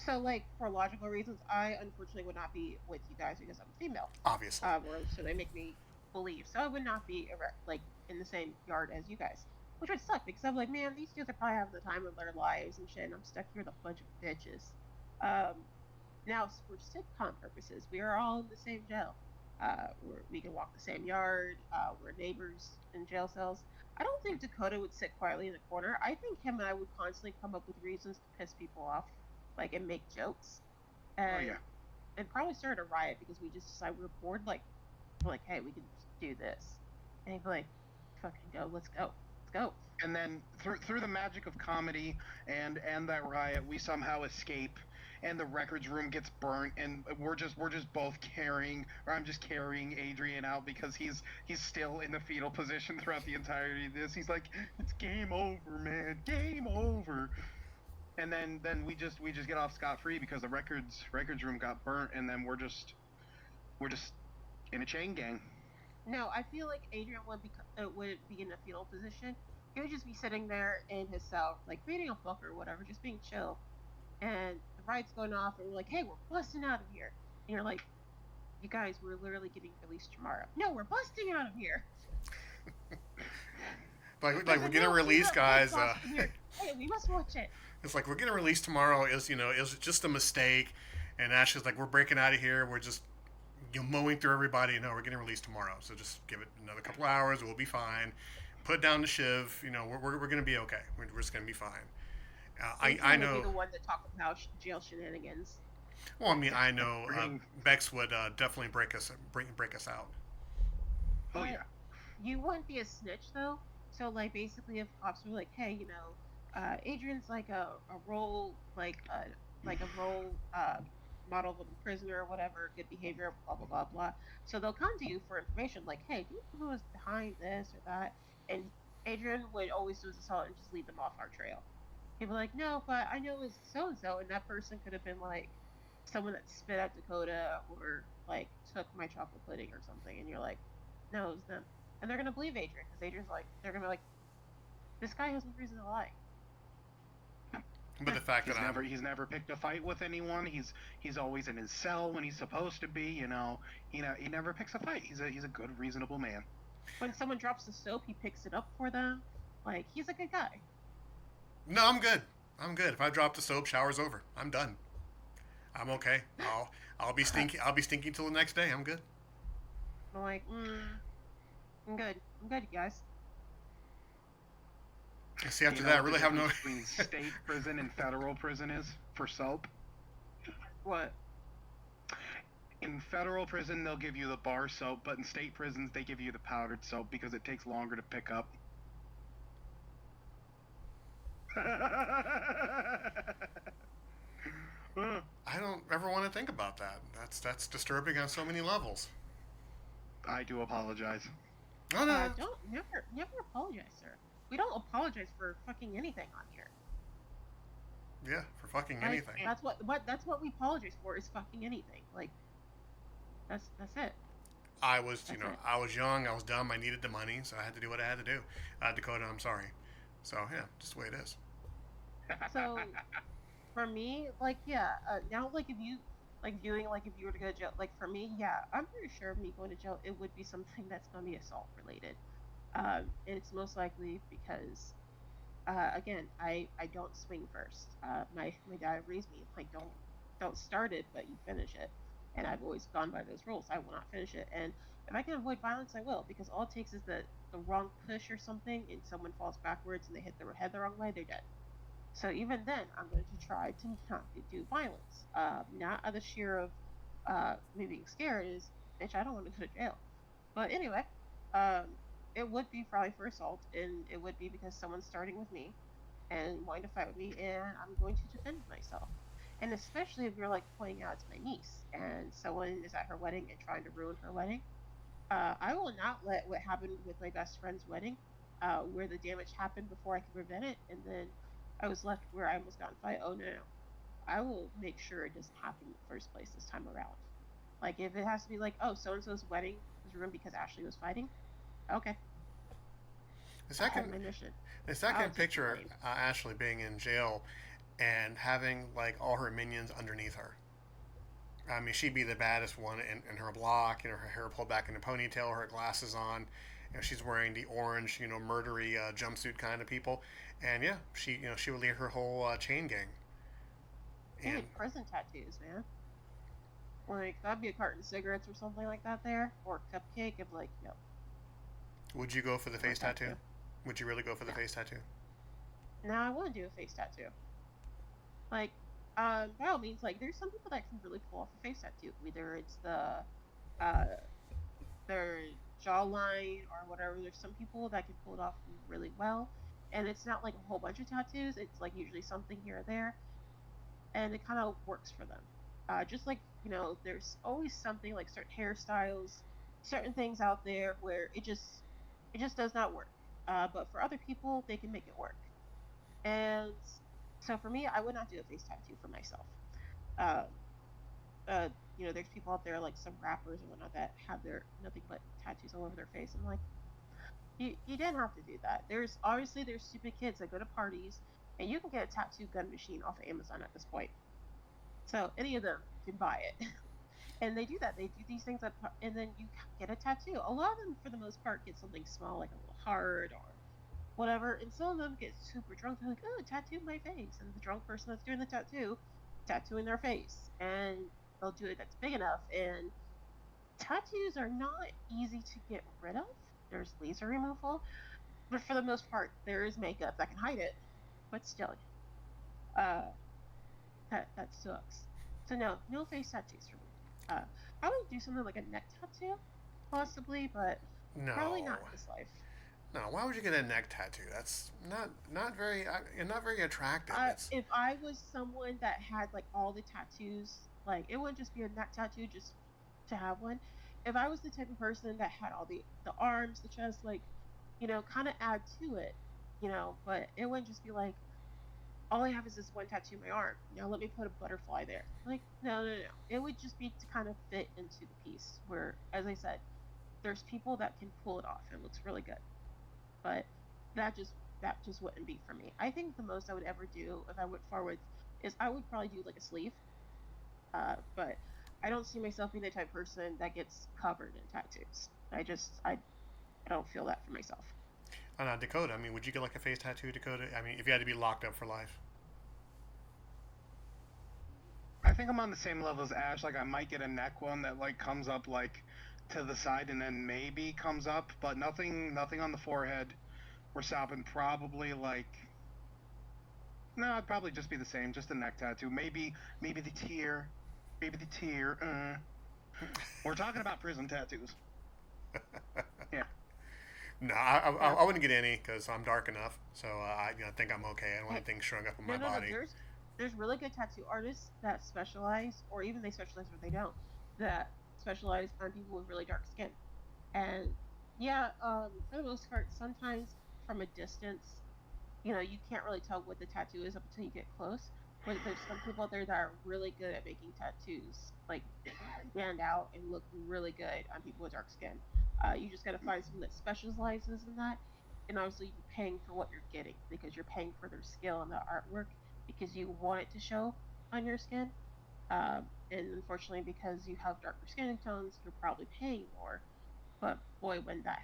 So like for logical reasons, I unfortunately would not be with you guys because I'm female. Obviously, Or so they make me believe. So I would not be like in the same yard as you guys, which would suck because I'm like, man, these dudes are probably having the time of their lives and shit, and I'm stuck here with a bunch of bitches. Um, Now for sitcom purposes, we are all in the same jail. We can walk the same yard. We're neighbors in jail cells. I don't think Dakota would sit quietly in the corner. I think him and I would constantly come up with reasons to piss people off, like and make jokes, oh yeah. and probably start a riot because we just decide we're bored. Like we're like, hey, we can just do this, and he'd be like, fucking go, let's go. And then through the magic of comedy and that riot, we somehow escape, and the records room gets burnt, and we're just both carrying, or I'm just carrying Adrian out because he's still in the fetal position throughout the entirety of this. He's like, it's game over, man, game over. And then we just get off scot free because the records room got burnt, and then we're just in a chain gang. No, I feel like Adrian would be in a fetal position. He would just be sitting there in his cell, like reading a book or whatever, just being chill. And the riot's going off, and we're like, "Hey, we're busting out of here!" And you're like, "You guys, we're literally getting released tomorrow." No, we're busting out of here. like Like, we're like getting no, we released, got Ted guys. Lasso in here. Hey, we must watch it. It's like we're getting released tomorrow. Is just a mistake, and Ashley's like, we're breaking out of here. We're just mowing through everybody. No, we're getting released tomorrow. So just give it another couple hours. We'll be fine. Put down the shiv. We're going to be okay. We're just going to be fine. I Adrian would be know. the one to talk about jail shenanigans. Well, I mean, I know We're getting Bex would definitely break us out. oh But yeah. you wouldn't be a snitch though. So like basically, if cops were like, "Hey, Adrian's like a role like a role model of a prisoner or whatever, good behavior, blah blah blah blah." So they'll come to you for information like, "Hey, do you know who was behind this or that?" And Adrian would always do his assault and just lead them off our trail. He'd be like, "No, but I know it's so and so," and that person could have been like someone that spit at Dakota or like took my chocolate pudding or something, and you're like, "No, it was them." And they're gonna believe Adrian because Adrian's like, they're gonna be like, "This guy has no reason to lie." But the fact that He's never picked a fight with anyone. He's always in his cell when he's supposed to be. He never picks a fight. He's a good, reasonable man. When someone drops the soap, he picks it up for them. Like, he's a good guy. no, I'm good. I'm good. If I drop the soap, shower's over. I'm done. I'm okay. I'll be stinky. I'll be stinky till the next day. I'm good. I'm like, I'm good. I'm good, you guys. See, after You know that, I what the really have no. difference between state prison and federal prison is for soap? What? In federal prison, they'll give you the bar soap, but in state prisons, they give you the powdered soap because it takes longer to pick up. I don't ever want to think about that. That's disturbing on so many levels. I do apologize. No, no. Don't never apologize, sir. We don't apologize for fucking anything on here. Yeah, for fucking Like, anything. that's what we apologize for is fucking anything. Like, that's it. I was, That's it. I was young. I was dumb. I needed the money, so I had to do what I had to do. Dakota, I'm sorry. So yeah, just the way it is. So for me, like, yeah, now, like, if you like doing, like, if you were to go to jail, like, for me, yeah, I'm pretty sure me going to jail, it would be something that's going to be assault related. It's most likely because, again, I don't swing first. My dad raised me like, don't start it, but you finish it. And I've always gone by those rules. I will not finish it. And if I can avoid violence, I will, because all it takes is the wrong push or something, and someone falls backwards and they hit their head the wrong way, they're dead. So even then, I'm going to try to not do violence. Not out of the sheer of me being scared is, bitch, I don't want to go to jail. But anyway, um, it would be probably for assault, and it would be because someone's starting with me and wanting to fight with me, and I'm going to defend myself. And especially if you're like pointing out to my niece and someone is at her wedding and trying to ruin her wedding, I will not let what happened with my best friend's wedding, where the damage happened before I could prevent it, and then I was left where I almost got in a fight. Oh no, no, I will make sure it doesn't happen in the first place this time around. Like if it has to be like, oh, so and so's wedding was ruined because Ashley was fighting. Okay, The I had second, my mission. the I'll second take the picture, blame. Ashley being in jail and having like all her minions underneath her. I mean, she'd be the baddest one in her block. Her hair pulled back in a ponytail, her glasses on. She's wearing the orange, murdery jumpsuit kind of people. And yeah, she would lead her whole chain gang. They And need prison tattoos, man. Like that'd be a carton of cigarettes or something like that there, or a cupcake. Of like, no, would you go for the I want face that tattoo? too. Would you really go for the No, face tattoo? now I want to do a face tattoo. Like, by all means, like there's some people that can really pull off a face tattoo. Whether it's uh their jawline or whatever. There's some people that can pull it off really well, and it's not like a whole bunch of tattoos. It's like usually something here or there, and it kind of works for them. Just like there's always something like certain hairstyles, certain things out there where it just does not work. But for other people, they can make it work. And so for me, I would not do a face tattoo for myself. Um, there's people out there like some rappers and whatnot that have their nothing but tattoos all over their face. I'm like, you didn't have to do that. There's stupid kids that go to parties and you can get a tattoo gun machine off of Amazon at this point. So any of them can buy it. And they do that. They do these things and then you get a tattoo. A lot of them, for the most part, get something small like a little heart or whatever. And some of them get super drunk. They're like, oh, tattoo my face. And the drunk person that's doing the tattooing their face. And they'll do it that's big enough. And tattoos are not easy to get rid of. There's laser removal, but for the most part, there is makeup that can hide it. But still, uh, that sucks. So no, no face tattoos for me. I would do something like a neck tattoo, possibly, but probably not No, in this life. no. Why would you get a neck tattoo? That's not very attractive. It's If I was someone that had like all the tattoos, like it wouldn't just be a neck tattoo just to have one. If I was the type of person that had all the arms, the chest, like kind of add to it, but it wouldn't just be like all I have is this one tattoo on my arm. Now let me put a butterfly there. Like no, no, no. It would just be to kind of fit into the piece. Where, as I said, there's people that can pull it off and it looks really good, but that just that just wouldn't be for me. I think the most I would ever do if I went forward is I would probably do like a sleeve. But I don't see myself being the type of person that gets covered in tattoos. I don't feel that for myself. Dakota, I mean, would you get like a face tattoo, Dakota? I mean, if you had to be locked up for life. I think I'm on the same level as Ash. Like I might get a neck one that like comes up like to the side and then maybe comes up, but nothing on the forehead. We're stopping probably like no, it'd probably just be the same, just a neck tattoo. Maybe the tear, maybe the tear. We're talking about prison tattoos. Yeah. No, Yeah. I wouldn't get any because I'm dark enough. So I think I'm okay. I don't want Hey, anything showing up on my no, no, no. body. There's really good tattoo artists that specialize, or even they specialize or they don't, that specialize on people with really dark skin. And yeah, for the most part, sometimes from a distance, you can't really tell what the tattoo is up until you get close. But there's some people out there that are really good at making tattoos like stand out and look really good on people with dark skin. You just got to find someone that specializes in that, and obviously you're paying for what you're getting because you're paying for their skill and the artwork because you want it to show on your skin. And unfortunately, because you have darker skin tones, you're probably paying more. But boy,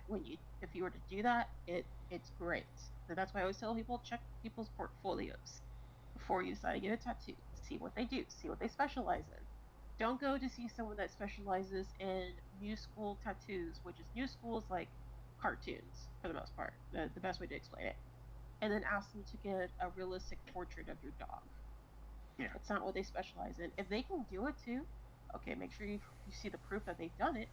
when you if you were to do that, it's great. So that's why I always tell people check people's portfolios before you decide to get a tattoo. See what they do, see what they specialize in. Don't go to see someone that specializes in new school tattoos, which is new schools like cartoons for the most part. The best way to explain it. And then ask them to get a realistic portrait of your dog. Yeah. That's not what they specialize in. If they can do it too, okay, make sure you see the proof that they've done it.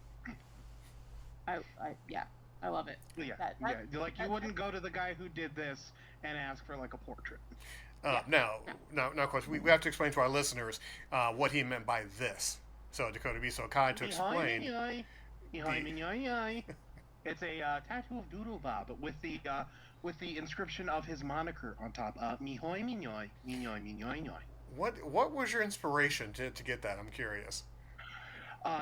Yeah, I love it. Yeah. That that Yeah. Like you that, wouldn't go to the guy who did this and ask for like a portrait. yeah, No, no. no, no. Of course, we have to explain to our listeners what he meant by this. So Dakota, be so kind to explain the. It's a tattoo of Doodle Bob with the inscription of his moniker on top. Mihoy minyoy minyoy minyoy minyoy. What was your inspiration to get that? I'm curious.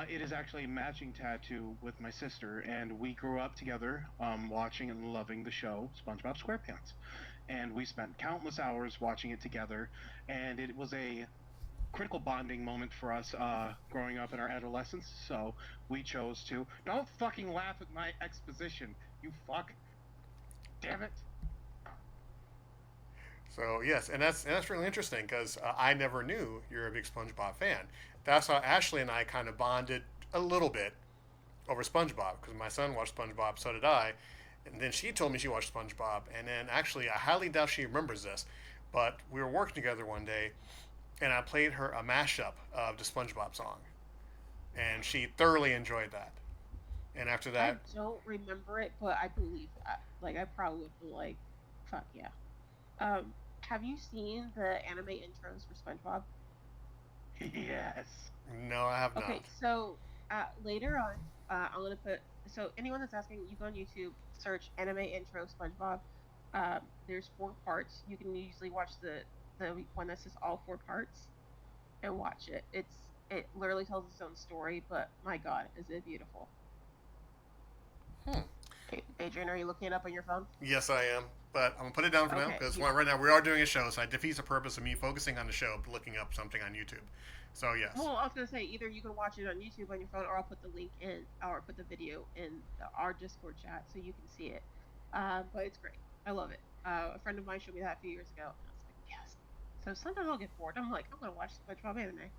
It is actually a matching tattoo with my sister, and we grew up together, watching and loving the show SpongeBob SquarePants, and we spent countless hours watching it together, and it was a critical bonding moment for us growing up in our adolescence. So we chose to. Don't fucking laugh at my exposition, you fuck. Damn it. So yes, and that's really interesting because I never knew you're a big SpongeBob fan. That's how Ashley and I kind of bonded a little bit over SpongeBob because my son watched SpongeBob, so did I. And then she told me she watched SpongeBob, and then actually I highly doubt she remembers this, but we were working together one day, and I played her a mashup of the SpongeBob song, and she thoroughly enjoyed that. And after I that, don't remember it, but I believe that. Like, I probably would be like, fuck yeah. Have you seen the anime intros for SpongeBob? Yes. no, I have Okay, not. so later on, I'm gonna put. So anyone that's asking, you go on YouTube, search anime intro SpongeBob. There's 4 parts. You can usually watch the one that says all 4 parts and watch it. It literally tells its own story, but my God, is it beautiful? Hmm. Adrian, are you looking it up on your phone? Yes, I am. But I'm gonna put it down for now Okay, because you. right now we are doing a show, so it defeats the purpose of me focusing on the show, looking up something on YouTube. So yes. Well, I was gonna say either you can watch it on YouTube on your phone, or I'll put the link in, or put the video in our Discord chat so you can see it. But it's great. I love it. A friend of mine showed me that a few years ago, and I was like, yes. So sometimes I'll get bored. I'm like, I'm gonna watch SpongeBob anime.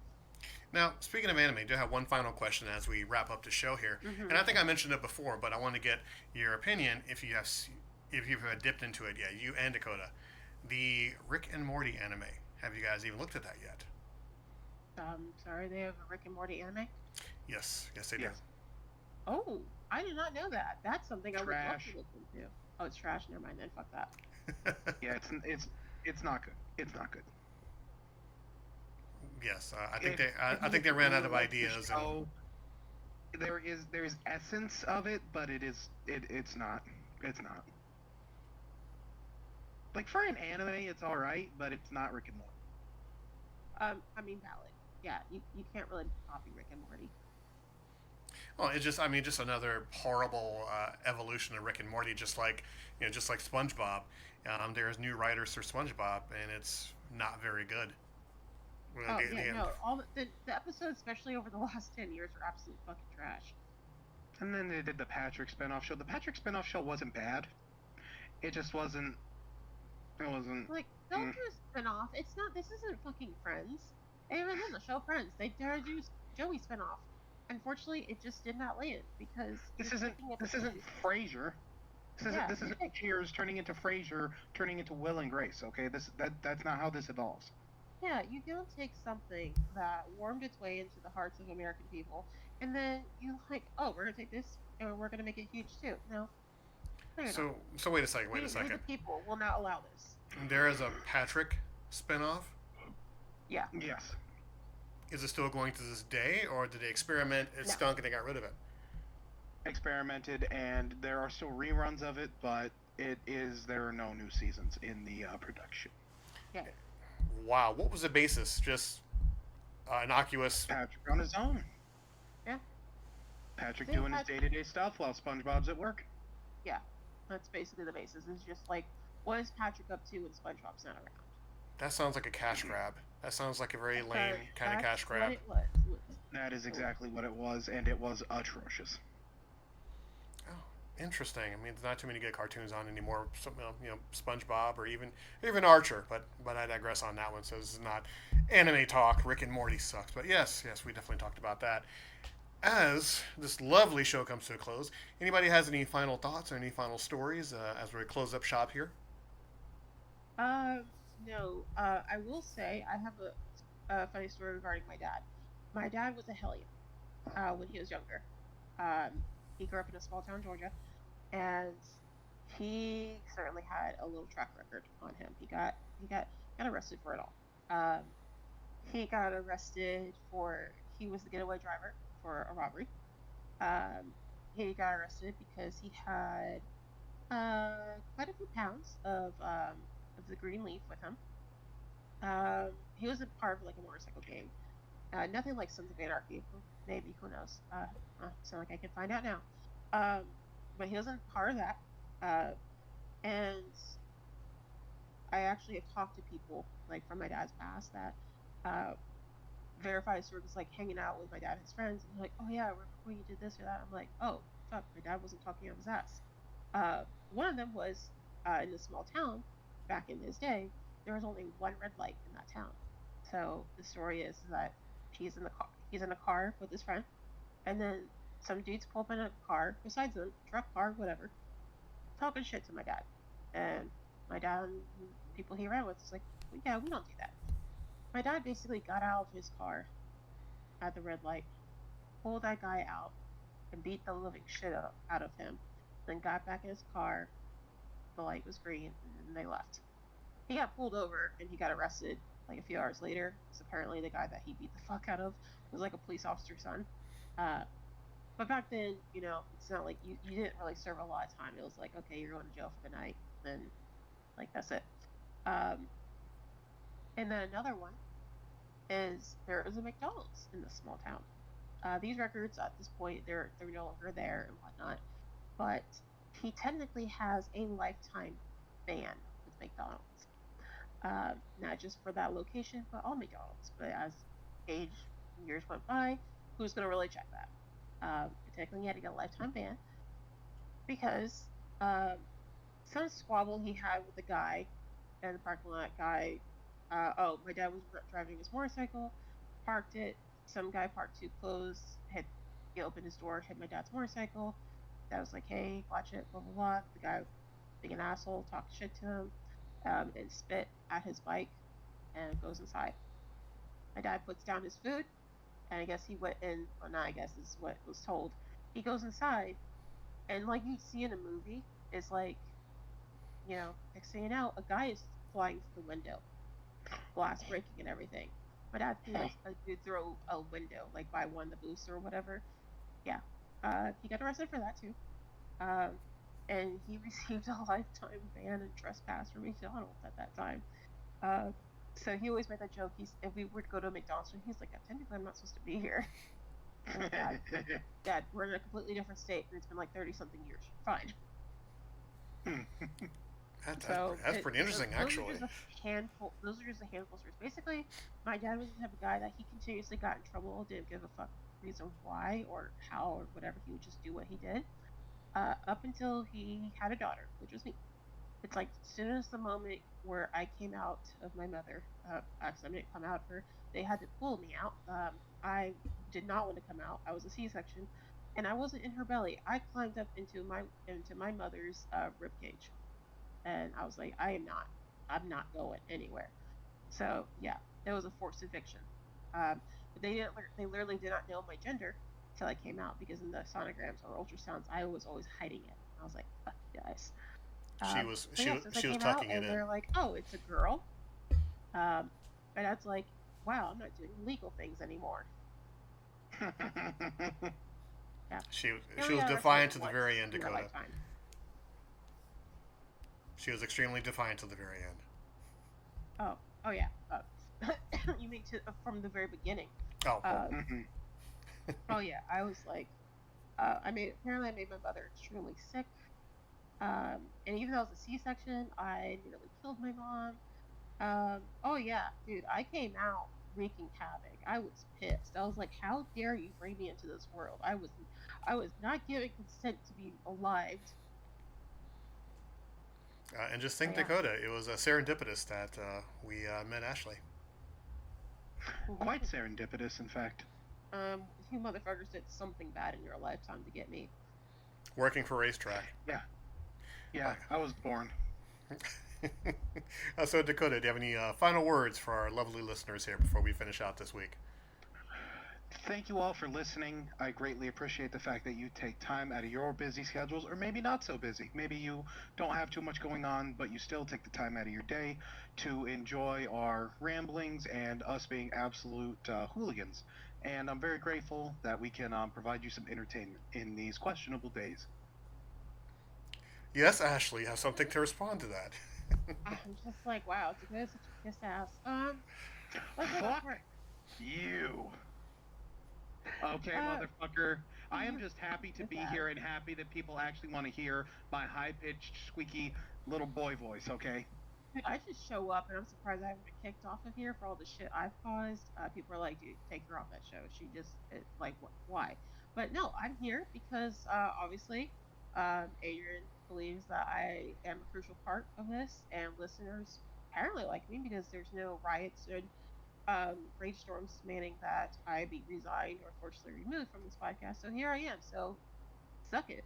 Now, speaking of anime, I do have one final question as we wrap up the show here, and Mm-hmm. I think I mentioned it before, but I want to get your opinion if you've dipped into it yet, you and Dakota, the Rick and Morty anime. Have you guys even looked at that yet? Sorry, they have a Rick and Morty anime. Yes, yes, they do. Yes. Oh, I did not know that. That's something I would love to Trash. look into. Oh, it's trash. Never mind then. Fuck that. Yeah, it's not good. It's not good. yes, If I you think they ran out of like the ideas, and show, there is essence of it, but it's not. It's not. Like for an anime, it's all right, but it's not Rick and Morty. I mean, valid. Yeah, you can't really copy Rick and Morty. Well, it's just, I mean, just another horrible evolution of Rick and Morty, just like SpongeBob. There's new writers for SpongeBob, and it's not very good. Oh yeah, no, all the episodes, especially over the last 10 years, are absolute fucking trash. And then they did the Patrick spinoff show. The Patrick spinoff show wasn't bad. It just wasn't. It wasn't. Like, don't Mm. do a spin-off. It's not. This isn't fucking Friends. And even then, the show Friends, they dare do Joey spin-off. Unfortunately, it just did not land because This you're isn't. taking it. This isn't Frasier. This isn't. Yeah, This isn't Cheers turning into Frasier, turning into Will and Grace. Okay, that's not how this evolves. yeah. You don't take something that warmed its way into the hearts of American people, and then you like, oh, we're gonna take this and we're gonna make it huge too. No, no, you're not. So wait a second. Wait a We the second. people, will not allow this. There is a Patrick spinoff. Yeah. Yes. Is it still going to this day, or did they experiment? It No. stunk and they got rid of it. Experimented, and there are still reruns of it, but there are no new seasons in the production. Yeah. Wow, what was the basis? Just innocuous. Patrick on his own. Yeah. Patrick Same doing his Patrick. day-to-day stuff while SpongeBob's at work. Yeah. That's basically the basis. It's just like, what is Patrick up to when SpongeBob's not around? That sounds like a cash grab. That sounds like a very lame kind of cash That's grab. what it was. That is exactly what it was, and it was atrocious. Oh, interesting. I mean, there's not too many good cartoons on anymore. Some, SpongeBob or even Archer. But I digress on that one. So this is not anime talk. Rick and Morty sucks. But yes, we definitely talked about that. As this lovely show comes to a close, anybody has any final thoughts or any final stories as we close up shop here? Uh, no. I will say I have a funny story regarding my dad. My dad was a hellion when he was younger. He grew up in a small town, Georgia, and he certainly had a little track record on him. He got arrested for it all. He got arrested for he was the getaway driver for a robbery. He got arrested because he had quite a few pounds of the green leaf with him. He was a part of like a motorcycle gang. Nothing like Sons of Anarchy. Maybe, who knows? Sound like I can find out now. Um, but he wasn't part of that. And I actually have talked to people like from my dad's past that uh, verified sort of like hanging out with my dad and his friends, and they're like, "Oh yeah, remember when you did this or that?" I'm like, "Oh fuck, my dad wasn't talking out of his ass." One of them was in this small town back in his day. There was only one red light in that town. So the story is that he's in the car. He's in a car with his friend, and then some dudes pull up in a car besides them, truck, car, whatever, talking shit to my dad. And my dad and people he ran with was like, well, "Yeah, we don't do that." My dad basically got out of his car at the red light, pulled that guy out, and beat the living shit out of him. Then got back in his car. The light was green, and then they left. He got pulled over and he got arrested like a few hours later. Because apparently the guy that he beat the fuck out of was like a police officer's son. Uh, but back then, it's not like you didn't really serve a lot of time. It was like, okay, you're going to jail for the night, then like that's it. Um, and then another one is there is a McDonald's in this small town. These records at this point they're no longer there and whatnot, but he technically has a lifetime ban with McDonald's. Not just for that location, but all McDonald's. But as age years went by, who's going to really check that? Technically, he had to get a lifetime ban because some squabble he had with the guy in the parking lot. My dad was driving his motorcycle, parked it. Some guy parked too close, he opened his door, hit my dad's motorcycle. Dad was like, "Hey, watch it," blah blah blah. The guy, being an asshole, talked shit to him, and spit at his bike, and goes inside. My dad puts down his food, and I guess he went in. Well, not I guess is what was told. He goes inside, and like you see in a movie, it's like, next thing you know, a guy is flying through the window, glass breaking and everything. My dad threw a dude through a window, like by one of the booths or whatever. Yeah. He got arrested for that too. Um, and he received a lifetime ban and trespass from McDonald's at that time. Uh, so he always made that joke. If we were to go to a McDonald's, he's like, technically, I'm not supposed to be here. Oh my god. God, we're in a completely different state, and it's been like 30 something years. Fine. So That's pretty interesting, those are actually. just a handful. Those are just a handful of stories. Basically, my dad was the type of guy that he continuously got in trouble, didn't give a fuck reason why or how or whatever. He would just do what he did. Up until he had a daughter, which was me. It's like as soon as the moment where I came out of my mother, actually I didn't come out of her. They had to pull me out. I did not want to come out. I was a C-section, and I wasn't in her belly. I climbed up into my mother's rib cage, and I was like, I'm not going anywhere. So yeah, it was a forced eviction. But they literally did not know my gender until I came out because in the sonograms or ultrasounds, I was always hiding it. I was like, fuck you guys. So yeah, since I She was came out tucking it and in. they're like, oh, it's a girl. Um, and that's like, wow, I'm not doing legal things anymore. Yeah, you She only was got arrested defiant to the once very end, in your Dakota. lifetime. She was extremely defiant to the very end. Oh yeah. You mean from the very beginning? Oh, oh. Uh, oh yeah, I was like, I made my mother extremely sick. And even though it was a C-section, I nearly killed my mom. Oh yeah, dude, I came out wreaking havoc. I was pissed. I was like, how dare you bring me into this world? I was not given consent to be alive. And just So think, yeah. Dakota, it was serendipitous that we met Ashley. Quite serendipitous, in fact. You motherfuckers did something bad in your lifetime to get me. Working for Racetrack. Yeah, yeah, I was born. So, Dakota, do you have any final words for our lovely listeners here before we finish out this week? Thank you all for listening. I greatly appreciate the fact that you take time out of your busy schedules, or maybe not so busy. Maybe you don't have too much going on, but you still take the time out of your day to enjoy our ramblings and us being absolute hooligans. And I'm very grateful that we can provide you some entertainment in these questionable days. Yes, Ashley, have something to respond to that. I'm just like, wow, Dakota's such a piss ass. Let's go back to Fuck work. you. Okay, Uh, motherfucker. I am you just happy to piss be ass. here and happy that people actually want to hear my high pitched, squeaky little boy voice, okay? Dude, I just show up and I'm surprised I haven't been kicked off of here for all the shit I've caused. People are like, dude, take her off that show. Like, why? But no, I'm here because obviously, Adrian believes that I am a crucial part of this, and listeners apparently like me because there's no riots and rage storms demanding that I be resigned or forcibly removed from this podcast. So here I am. So suck it.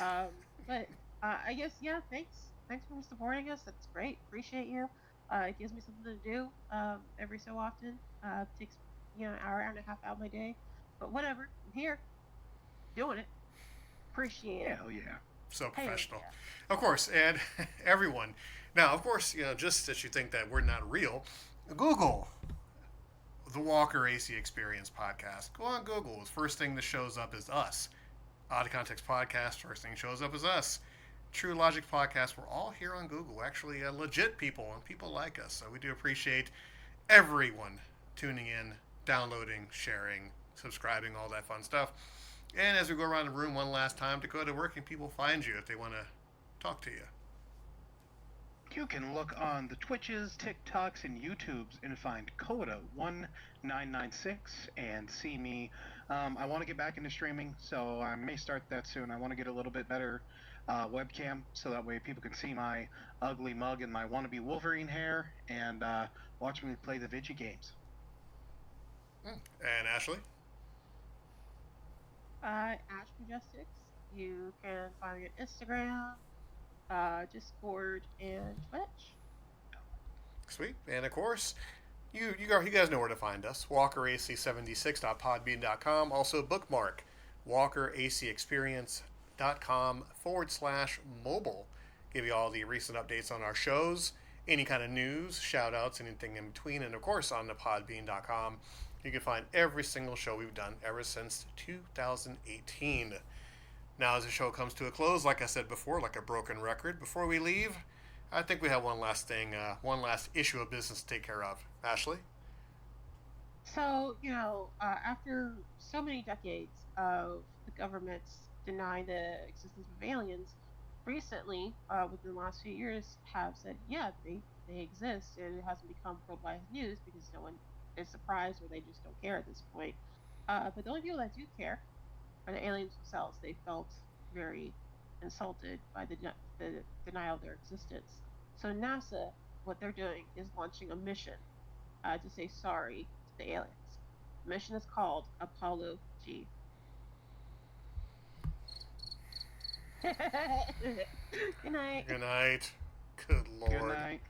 Um, but I guess yeah. Thanks for supporting us. That's great. Appreciate you. It gives me something to do every so often. Takes an hour and a half out of my day. But whatever. I'm here doing it. Appreciate it. Hell yeah. So Hell professional. yeah. Of course, and everyone. Now, of course, just that you think that we're not real, Google the Walker AC Experience podcast. Go on Google. The first thing that shows up is us. Out of Context Podcast, first thing shows up is us. True Logic Podcast, we're all here on Google. We're actually legit people and people like us. So we do appreciate everyone tuning in, downloading, sharing, subscribing, all that fun stuff. And as we go around the room one last time, Dakota, where can people find you if they want to talk to you? You can look on the Twitches, TikToks, and YouTubes and find Coda1996 and see me. I want to get back into streaming, so I may start that soon. I want to get a little bit better webcam so that way people can see my ugly mug and my wannabe Wolverine hair and watch me play the Vigi games. And Ashley? Ash Majestics. You can find me on Instagram, Discord, and Twitch. Sweet. And of course, you guys know where to find us. WalkerAC76.podbean.com. Also bookmark WalkerACExperience.com/mobile. Give you all the recent updates on our shows, any kind of news, shout outs, anything in between. And of course on the podbean.com, you can find every single show we've done ever since 2018. Now, as the show comes to a close, like I said before, like a broken record, before we leave, I think we have one last issue of business to take care of. Ashley? So, after so many decades of the governments denying the existence of aliens, recently, within the last few years, have said, yeah, they exist, and it hasn't become worldwide news because no one is surprised or they just don't care at this point. But the only people that do care are the aliens themselves. They felt very insulted by the denial of their existence. So NASA, what they're doing is launching a mission to say sorry to the aliens. The mission is called Apollo G. Good night. Good night. Good Good lord. night.